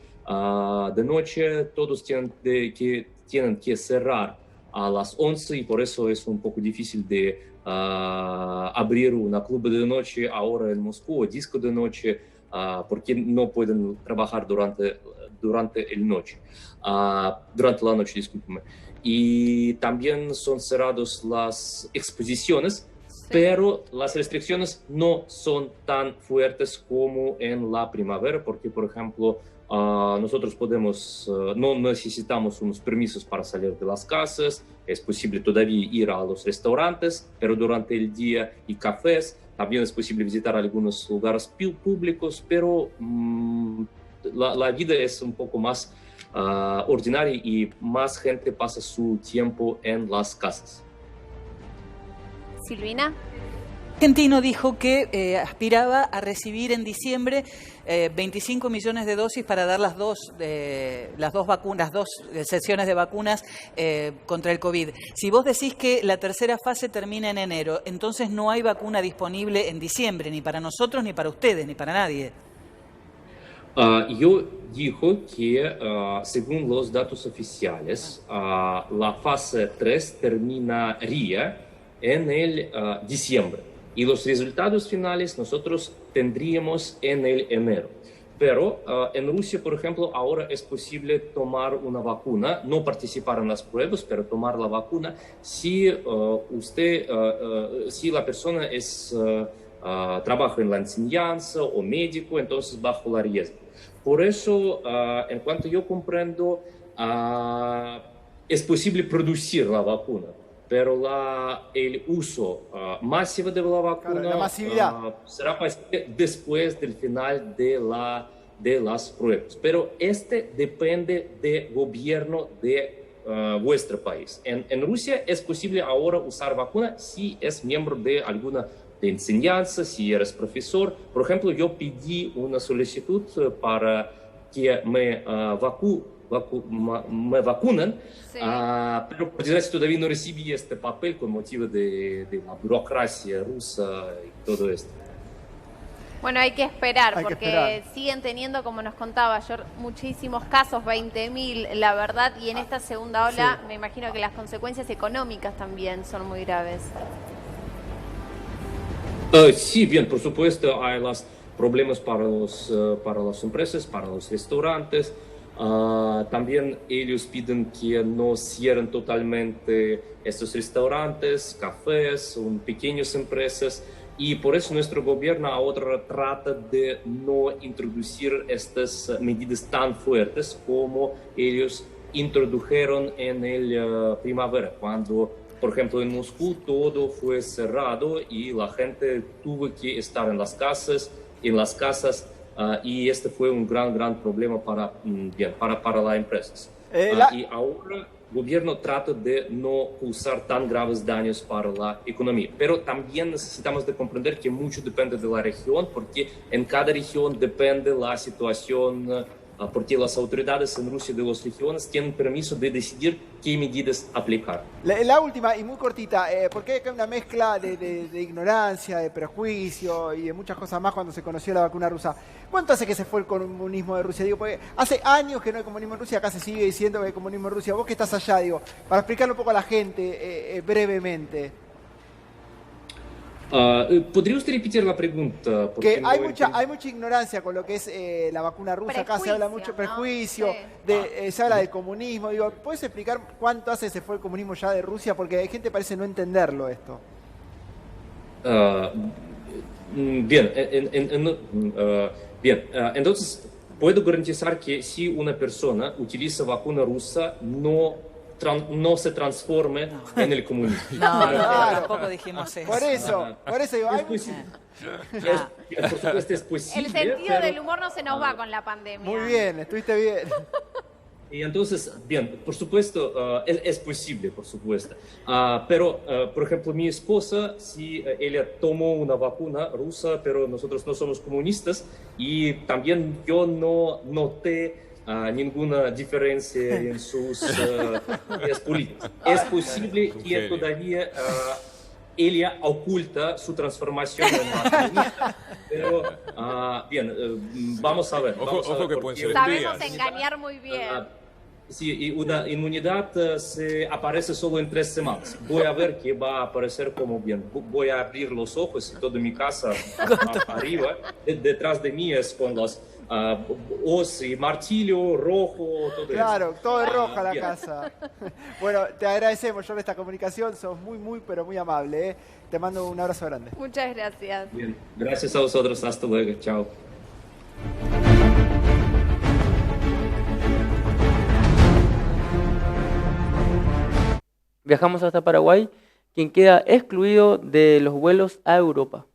De noche todos tienen que cerrar a las 11 y por eso es un poco difícil de abrir una club de noche ahora en Moscú o disco de noche porque no pueden trabajar durante la noche, discúlpeme. Y también son cerradas las exposiciones, pero las restricciones no son tan fuertes como en la primavera, porque por ejemplo nosotros no necesitamos unos permisos para salir de las casas, es posible todavía ir a los restaurantes, pero durante el día y cafés, también es posible visitar algunos lugares públicos, pero la vida es un poco más ordinaria y más gente pasa su tiempo en las casas. Silvina. Argentino dijo que aspiraba a recibir en diciembre 25 millones de dosis para dar las dos vacunas, dos sesiones de vacunas contra el COVID. Si vos decís que la tercera fase termina en enero, entonces no hay vacuna disponible en diciembre, ni para nosotros, ni para ustedes, ni para nadie. Yo dijo que según los datos oficiales, la fase 3 terminaría en el diciembre. Y los resultados finales nosotros tendríamos en el enero. Pero en Rusia, por ejemplo, ahora es posible tomar una vacuna, no participar en las pruebas, pero tomar la vacuna si si la persona trabaja en la enseñanza o médico, entonces bajo la riesgo. Por eso, en cuanto yo comprendo, es posible producir la vacuna. Pero el uso masivo de la vacuna la masividad será después del final de las pruebas. Pero depende del gobierno de vuestro país. En Rusia es posible ahora usar vacuna si es miembro de alguna de enseñanza, si eres profesor. Por ejemplo, yo pedí una solicitud para que me me vacunan, pero por desgracia todavía no recibí este papel con motivo de la burocracia rusa y todo esto. Bueno, hay que esperar, Hay que porque esperar. siguen teniendo, como nos contaba ayer, muchísimos casos, 20.000, la verdad, y en esta segunda ola me imagino que las consecuencias económicas también son muy graves. Sí, bien, por supuesto, hay los problemas para las empresas, para los restaurantes. También ellos piden que no cierren totalmente estos restaurantes, cafés, pequeñas empresas. Y por eso nuestro gobierno ahora trata de no introducir estas medidas tan fuertes como ellos introdujeron en el primavera, cuando, por ejemplo, en Moscú todo fue cerrado y la gente tuvo que estar en las casas, y este fue un gran problema para las empresas. Y ahora el gobierno trata de no causar tan graves daños para la economía. Pero también necesitamos de comprender que mucho depende de la región, porque en cada región depende la situación, porque las autoridades en Rusia de las regiones tienen permiso de decidir qué medidas aplicar. La última y muy cortita, porque hay acá una mezcla de ignorancia, de prejuicio y de muchas cosas más cuando se conoció la vacuna rusa. ¿Cuánto hace que se fue el comunismo de Rusia? Digo, porque hace años que no hay comunismo en Rusia, acá se sigue diciendo que hay comunismo en Rusia. Vos que estás allá, digo, para explicarle un poco a la gente brevemente. ¿Podría usted repetir la pregunta? Que hay mucha ignorancia con lo que es la vacuna rusa. Acá se habla mucho prejuicio, se habla del comunismo. Digo, ¿puedes explicar cuánto hace se fue el comunismo ya de Rusia? Porque hay gente que parece no entenderlo esto. Bien, entonces puedo garantizar que si una persona utiliza vacuna rusa no se transforme en el comunismo. Tampoco dijimos eso. Por eso digo, hay por supuesto es posible. El sentido del humor no se nos va con la pandemia. Muy bien, estuviste bien. Y entonces, bien, por supuesto, es posible, por supuesto. Pero, por ejemplo, mi esposa, si ella tomó una vacuna rusa, pero nosotros no somos comunistas, y también yo no noté ninguna diferencia en sus ideas políticas. Es posible que todavía ella oculta su transformación en la comunista, pero bien, vamos a ver. Ojo que pueden ser Sabemos días. engañar muy bien. Sí, y una inmunidad se aparece solo en 3 semanas. Voy a ver qué va a aparecer como bien. Voy a abrir los ojos y toda mi casa arriba, detrás de mí es con los hoz y martillo rojo, todo eso. Claro, todo es roja la casa. Bueno, te agradecemos, John, esta comunicación. Sos muy, pero muy amable, ¿eh? Te mando un abrazo grande. Muchas gracias. Bien, gracias a vosotros. Hasta luego. Chao. Viajamos hasta Paraguay, quien queda excluido de los vuelos a Europa.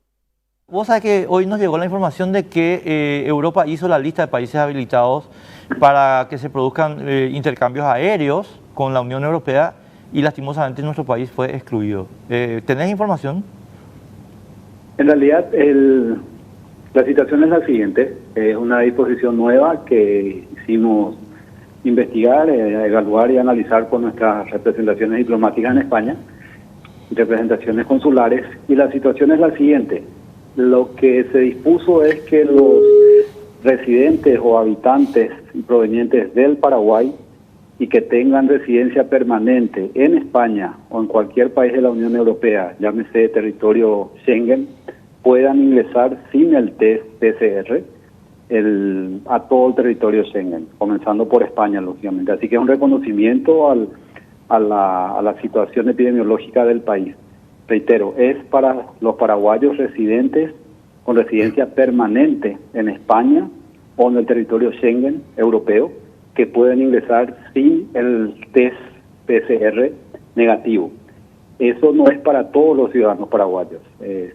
Vos sabés que hoy nos llegó la información de que Europa hizo la lista de países habilitados para que se produzcan intercambios aéreos con la Unión Europea y lastimosamente nuestro país fue excluido. ¿Tenés información? En realidad la situación es la siguiente, es una disposición nueva que hicimos investigar, evaluar y analizar con nuestras representaciones diplomáticas en España, representaciones consulares, y la situación es la siguiente. Lo que se dispuso es que los residentes o habitantes provenientes del Paraguay y que tengan residencia permanente en España o en cualquier país de la Unión Europea, llámese territorio Schengen, puedan ingresar sin el test PCR a todo el territorio Schengen, comenzando por España, lógicamente. Así que es un reconocimiento a la situación epidemiológica del país. Reitero, es para los paraguayos residentes con residencia permanente en España o en el territorio Schengen europeo que pueden ingresar sin el test PCR negativo. Eso no es para todos los ciudadanos paraguayos.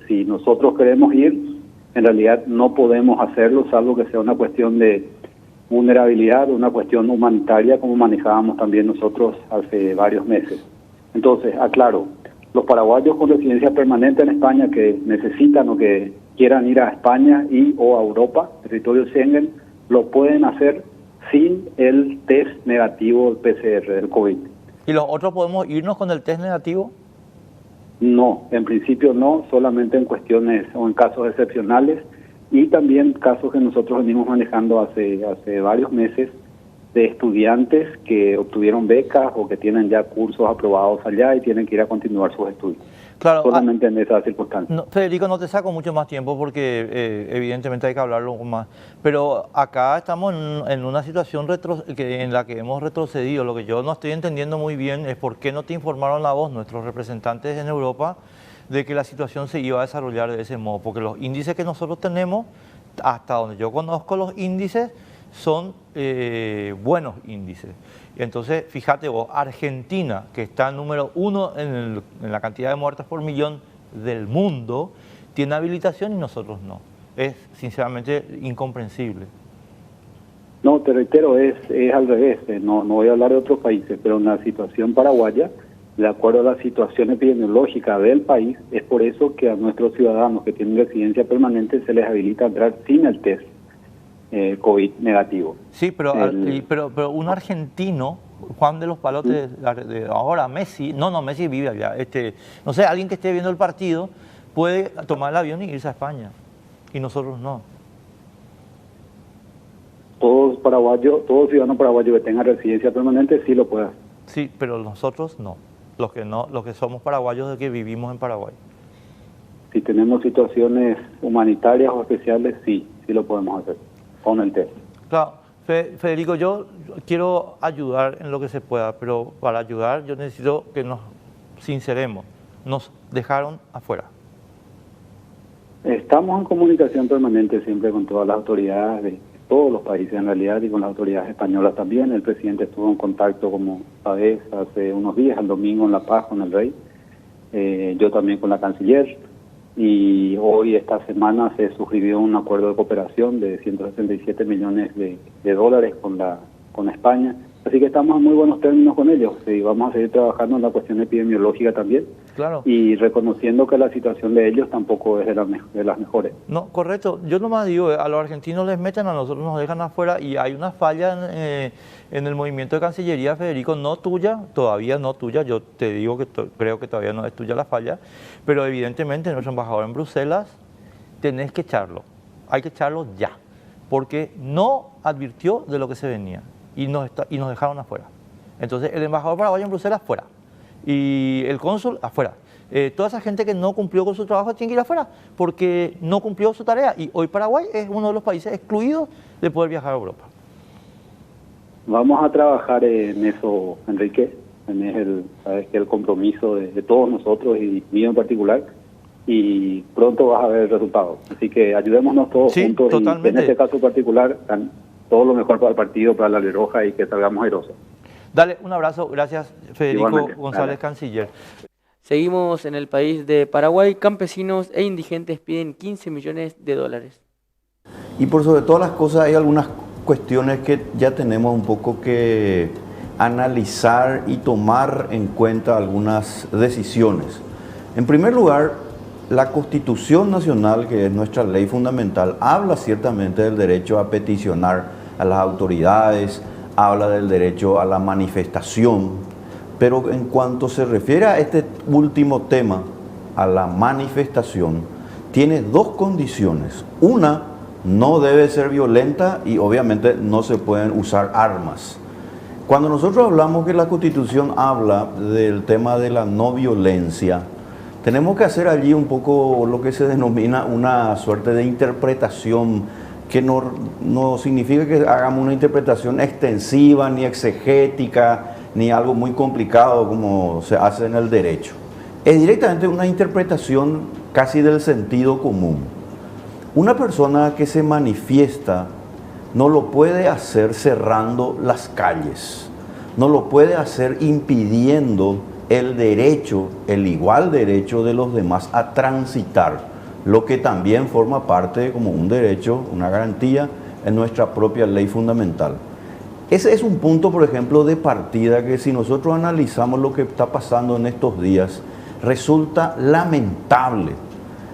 Si nosotros queremos ir, en realidad no podemos hacerlo, salvo que sea una cuestión de vulnerabilidad, una cuestión humanitaria, como manejábamos también nosotros hace varios meses. Entonces, aclaro, los paraguayos con residencia permanente en España que necesitan o que quieran ir a España y o a Europa, territorio Schengen, lo pueden hacer sin el test negativo, el PCR del COVID. ¿Y los otros podemos irnos con el test negativo? No, en principio no, solamente en cuestiones o en casos excepcionales y también casos que nosotros venimos manejando hace varios meses de estudiantes que obtuvieron becas o que tienen ya cursos aprobados allá y tienen que ir a continuar sus estudios. Claro, solamente en esas circunstancias. No, Federico, no te saco mucho más tiempo porque evidentemente hay que hablarlo más. Pero acá estamos en una situación en la que hemos retrocedido. Lo que yo no estoy entendiendo muy bien es por qué no te informaron a vos, nuestros representantes en Europa, de que la situación se iba a desarrollar de ese modo. Porque los índices que nosotros tenemos, hasta donde yo conozco los índices, son buenos índices. Entonces, fíjate vos, Argentina, que está número 1 en la cantidad de muertes por millón del mundo, tiene habilitación y nosotros no. Es sinceramente incomprensible. No, te reitero, es al revés. No voy a hablar de otros países, pero en la situación paraguaya, de acuerdo a la situación epidemiológica del país, es por eso que a nuestros ciudadanos que tienen residencia permanente se les habilita entrar sin el test COVID negativo. Sí, pero un argentino, Juan de los Palotes, ahora Messi, Messi vive allá, no sé, alguien que esté viendo el partido puede tomar el avión y irse a España, y nosotros no. Todo ciudadano paraguayo que tenga residencia permanente sí lo puede hacer. Sí, pero nosotros no, los que somos paraguayos de que vivimos en Paraguay. Si tenemos situaciones humanitarias o especiales, sí lo podemos hacer. Con el test. Claro, Federico, yo quiero ayudar en lo que se pueda, pero para ayudar yo necesito que nos sinceremos. Nos dejaron afuera. Estamos en comunicación permanente siempre con todas las autoridades de todos los países en realidad y con las autoridades españolas también. El presidente estuvo en contacto, como sabes, hace unos días, el domingo en La Paz con el rey. Yo también con la canciller. Y hoy, esta semana, se suscribió un acuerdo de cooperación de 167 millones de dólares con España. Así que estamos en muy buenos términos con ellos y vamos a seguir trabajando en la cuestión epidemiológica también. Claro. Y reconociendo que la situación de ellos tampoco es de las mejores. No, correcto. Yo nomás digo, a los argentinos les meten, a nosotros nos dejan afuera y hay una falla en el movimiento de Cancillería, Federico, no tuya, todavía no tuya. Yo te digo que creo que todavía no es tuya la falla, pero evidentemente nuestro embajador en Bruselas tenés que echarlo. Hay que echarlo ya, porque no advirtió de lo que se venía y nos dejaron afuera. Entonces, el embajador paraguayo en Bruselas, fuera. Y el cónsul, afuera. Toda esa gente que no cumplió con su trabajo tiene que ir afuera porque no cumplió su tarea. Y hoy Paraguay es uno de los países excluidos de poder viajar a Europa. Vamos a trabajar en eso, Enrique. Sabes que el compromiso de todos nosotros y mío en particular. Y pronto vas a ver resultados. Así que ayudémonos todos juntos. Totalmente. Y en este caso particular, todo lo mejor para el partido, para la Ley Roja y que salgamos airosos. Dale un abrazo, gracias Federico Igualmente. González, Dale. canciller. Seguimos en el país de Paraguay. Campesinos e indigentes piden 15 millones de dólares. Y por sobre todas las cosas hay algunas cuestiones que ya tenemos un poco que analizar y tomar en cuenta algunas decisiones. En primer lugar, la Constitución Nacional, que es nuestra ley fundamental, habla ciertamente del derecho a peticionar a las autoridades, habla del derecho a la manifestación, pero en cuanto se refiere a este último tema, a la manifestación, tiene dos condiciones. Una, no debe ser violenta y obviamente no se pueden usar armas. Cuando nosotros hablamos que la Constitución habla del tema de la no violencia, tenemos que hacer allí un poco lo que se denomina una suerte de interpretación, que no significa que hagamos una interpretación extensiva, ni exegética, ni algo muy complicado como se hace en el derecho. Es directamente una interpretación casi del sentido común. Una persona que se manifiesta no lo puede hacer cerrando las calles, no lo puede hacer impidiendo el derecho, el igual derecho de los demás a transitar, lo que también forma parte como un derecho, una garantía en nuestra propia ley fundamental. Ese es un punto, por ejemplo, de partida que si nosotros analizamos lo que está pasando en estos días, resulta lamentable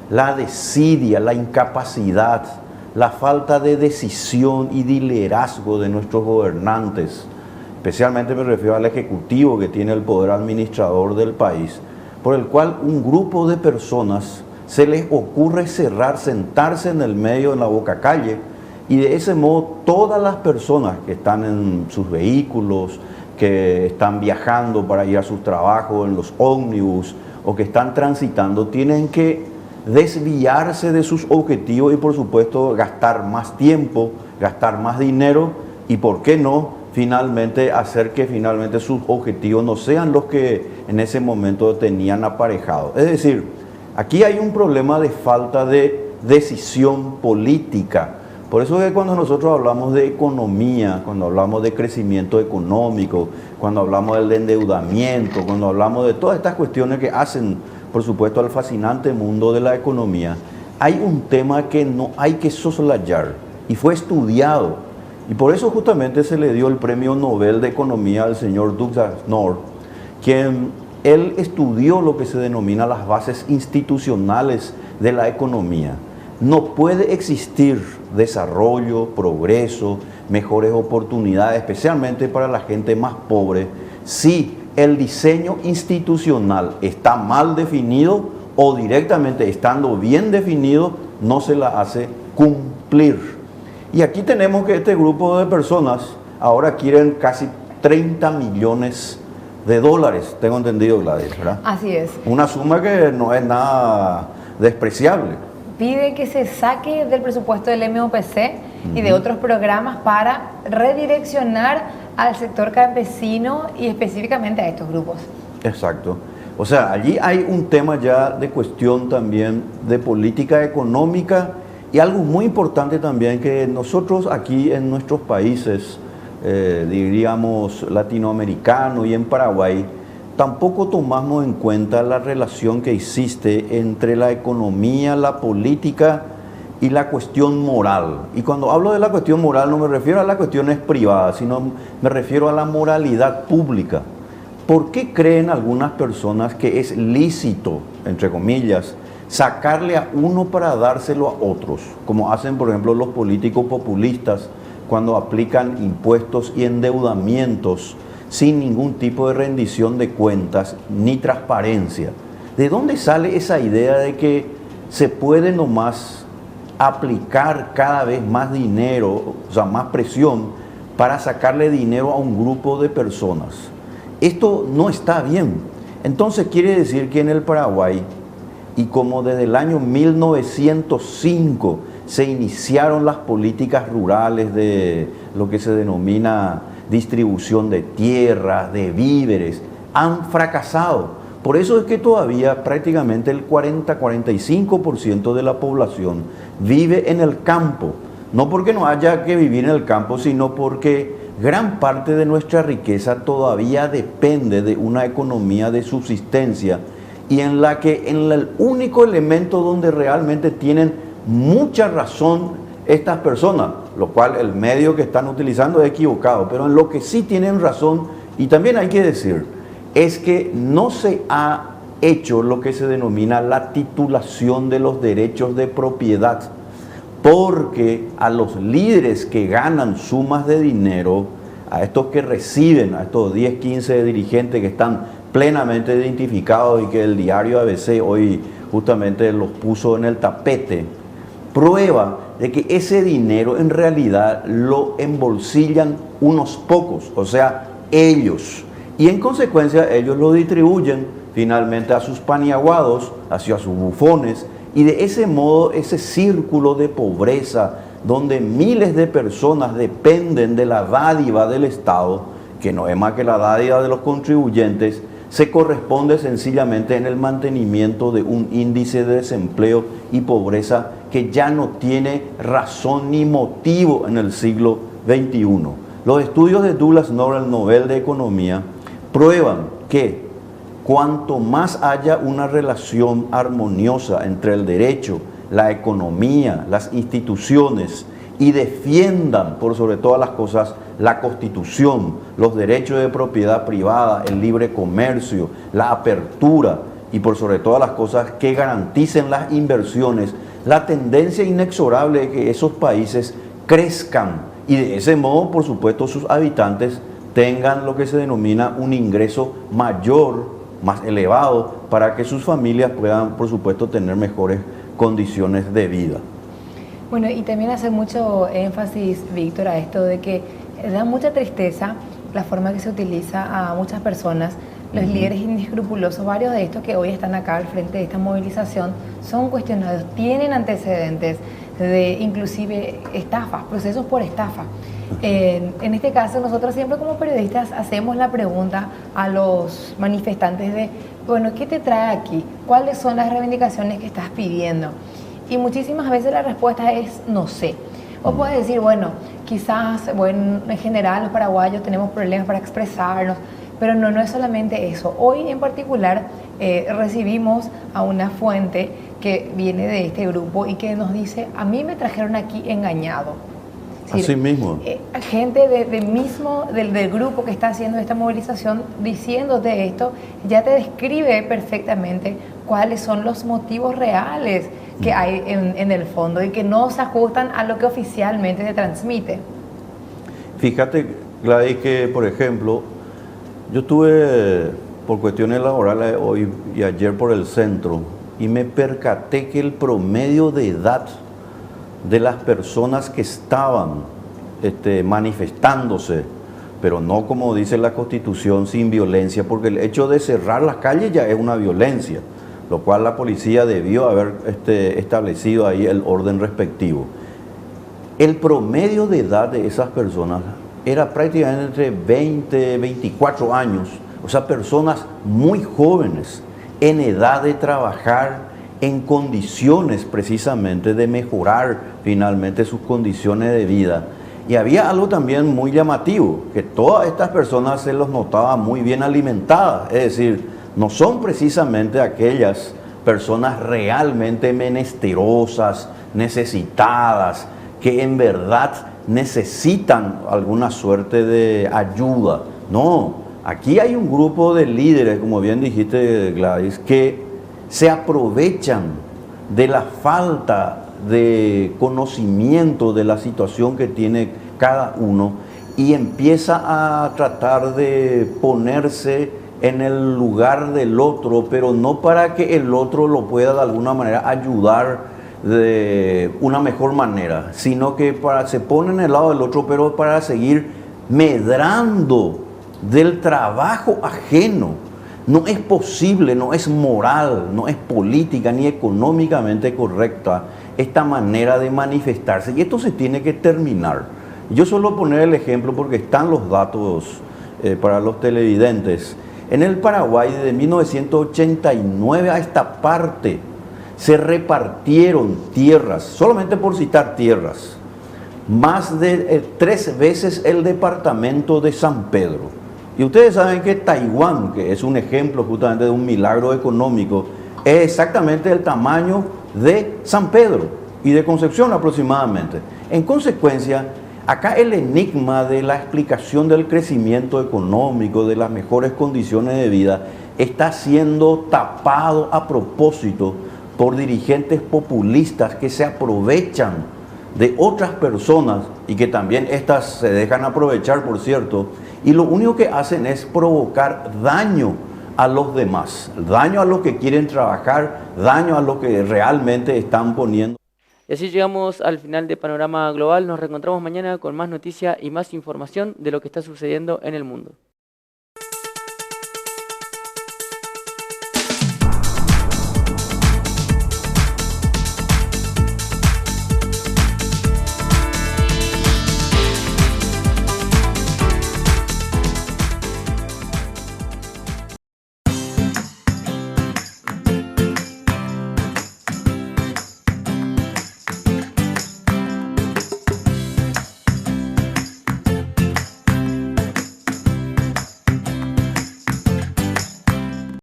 la desidia, la incapacidad, la falta de decisión y de liderazgo de nuestros gobernantes, especialmente me refiero al Ejecutivo, que tiene el poder administrador del país, por el cual un grupo de personas se les ocurre sentarse en el medio, en la boca calle, y de ese modo todas las personas que están en sus vehículos, que están viajando para ir a sus trabajos en los ómnibus o que están transitando, tienen que desviarse de sus objetivos y por supuesto gastar más tiempo, gastar más dinero y por qué no, finalmente hacer que finalmente sus objetivos no sean los que en ese momento tenían aparejados. Es decir, aquí hay un problema de falta de decisión política. Por eso es que cuando nosotros hablamos de economía, cuando hablamos de crecimiento económico, cuando hablamos del endeudamiento, cuando hablamos de todas estas cuestiones que hacen, por supuesto, al fascinante mundo de la economía, hay un tema que no hay que soslayar y fue estudiado. Y por eso justamente se le dio el Premio Nobel de Economía al señor Douglas North, quien él estudió lo que se denomina las bases institucionales de la economía. No puede existir desarrollo, progreso, mejores oportunidades, especialmente para la gente más pobre, si el diseño institucional está mal definido o directamente estando bien definido, no se la hace cumplir. Y aquí tenemos que este grupo de personas ahora quieren casi 30 millones de dólares, tengo entendido, Gladys, ¿verdad? Así es. Una suma que no es nada despreciable. Pide que se saque del presupuesto del MOPC y de otros programas para redireccionar al sector campesino y específicamente a estos grupos. Exacto. O sea, allí hay un tema ya de cuestión también de política económica y algo muy importante también que nosotros aquí en nuestros países, diríamos latinoamericanos y en Paraguay, tampoco tomamos en cuenta la relación que existe entre la economía, la política y la cuestión moral. Y cuando hablo de la cuestión moral no me refiero a las cuestiones privadas, sino me refiero a la moralidad pública. ¿Por qué creen algunas personas que es lícito, entre comillas, sacarle a uno para dárselo a otros? Como hacen, por ejemplo, los políticos populistas cuando aplican impuestos y endeudamientos sin ningún tipo de rendición de cuentas ni transparencia. ¿De dónde sale esa idea de que se puede nomás aplicar cada vez más dinero, o sea, más presión para sacarle dinero a un grupo de personas? Esto no está bien. Entonces quiere decir que en el Paraguay, y como desde el año 1905 se iniciaron las políticas rurales de lo que se denomina distribución de tierras, de víveres, han fracasado. Por eso es que todavía prácticamente el 40-45% de la población vive en el campo. No porque no haya que vivir en el campo, sino porque gran parte de nuestra riqueza todavía depende de una economía de subsistencia y en la que en el único elemento donde realmente tienen mucha razón estas personas, lo cual el medio que están utilizando es equivocado, pero en lo que sí tienen razón, y también hay que decir, es que no se ha hecho lo que se denomina la titulación de los derechos de propiedad, porque a los líderes que ganan sumas de dinero, a estos que reciben, a estos 10, 15 dirigentes que están plenamente identificados y que el diario ABC hoy justamente los puso en el tapete, prueba de que ese dinero en realidad lo embolsillan unos pocos, o sea, ellos. Y en consecuencia ellos lo distribuyen finalmente a sus paniaguados, hacia sus bufones, y de ese modo ese círculo de pobreza donde miles de personas dependen de la dádiva del Estado, que no es más que la dádiva de los contribuyentes, se corresponde sencillamente en el mantenimiento de un índice de desempleo y pobreza que ya no tiene razón ni motivo en el siglo XXI. Los estudios de Douglas North, el Nobel de Economía, prueban que cuanto más haya una relación armoniosa entre el derecho, la economía, las instituciones y defiendan por sobre todas las cosas la Constitución, los derechos de propiedad privada, el libre comercio, la apertura y por sobre todas las cosas que garanticen las inversiones la tendencia inexorable es que esos países crezcan y de ese modo, por supuesto, sus habitantes tengan lo que se denomina un ingreso mayor, más elevado, para que sus familias puedan, por supuesto, tener mejores condiciones de vida. Bueno, y también hace mucho énfasis, Víctor, a esto de que da mucha tristeza la forma que se utiliza a muchas personas. Los líderes inescrupulosos, varios de estos que hoy están acá al frente de esta movilización, son cuestionados, tienen antecedentes de inclusive estafas, procesos por estafa. En este caso, nosotros siempre como periodistas hacemos la pregunta a los manifestantes de, bueno, ¿qué te trae aquí? ¿Cuáles son las reivindicaciones que estás pidiendo? Y muchísimas veces la respuesta es no sé. O puedes decir, bueno, quizás, bueno, en general los paraguayos tenemos problemas para expresarnos, pero no es solamente eso. Hoy en particular recibimos a una fuente que viene de este grupo y que nos dice, a mí me trajeron aquí engañado. Así mismo. Gente del grupo que está haciendo esta movilización diciéndote esto, ya te describe perfectamente cuáles son los motivos reales que hay en el fondo y que no se ajustan a lo que oficialmente se transmite. Fíjate, Gladys, que por ejemplo, yo estuve por cuestiones laborales hoy y ayer por el centro y me percaté que el promedio de edad de las personas que estaban manifestándose, pero no como dice la Constitución, sin violencia, porque el hecho de cerrar las calles ya es una violencia, lo cual la policía debió haber establecido ahí el orden respectivo. El promedio de edad de esas personas era prácticamente entre 20, 24 años, o sea, personas muy jóvenes, en edad de trabajar en condiciones precisamente de mejorar finalmente sus condiciones de vida. Y había algo también muy llamativo, que todas estas personas se los notaba muy bien alimentadas, es decir, no son precisamente aquellas personas realmente menesterosas, necesitadas, que en verdad necesitan alguna suerte de ayuda. No, aquí hay un grupo de líderes, como bien dijiste, Gladys, que se aprovechan de la falta de conocimiento de la situación que tiene cada uno y empieza a tratar de ponerse en el lugar del otro, pero no para que el otro lo pueda de alguna manera ayudar de una mejor manera, sino que se pone en el lado del otro, pero para seguir medrando del trabajo ajeno. No es posible, no es moral, no es política ni económicamente correcta esta manera de manifestarse. Y esto se tiene que terminar. Yo solo poner el ejemplo porque están los datos para los televidentes. En el Paraguay, desde 1989 a esta parte, se repartieron tierras, solamente por citar tierras, más de 3 veces el departamento de San Pedro. Y ustedes saben que Taiwán, que es un ejemplo justamente de un milagro económico, es exactamente el tamaño de San Pedro y de Concepción aproximadamente. En consecuencia, acá el enigma de la explicación del crecimiento económico, de las mejores condiciones de vida, está siendo tapado a propósito por dirigentes populistas que se aprovechan de otras personas y que también estas se dejan aprovechar, por cierto, y lo único que hacen es provocar daño a los demás, daño a los que quieren trabajar, daño a los que realmente están poniendo. Y así llegamos al final de Panorama Global. Nos reencontramos mañana con más noticias y más información de lo que está sucediendo en el mundo.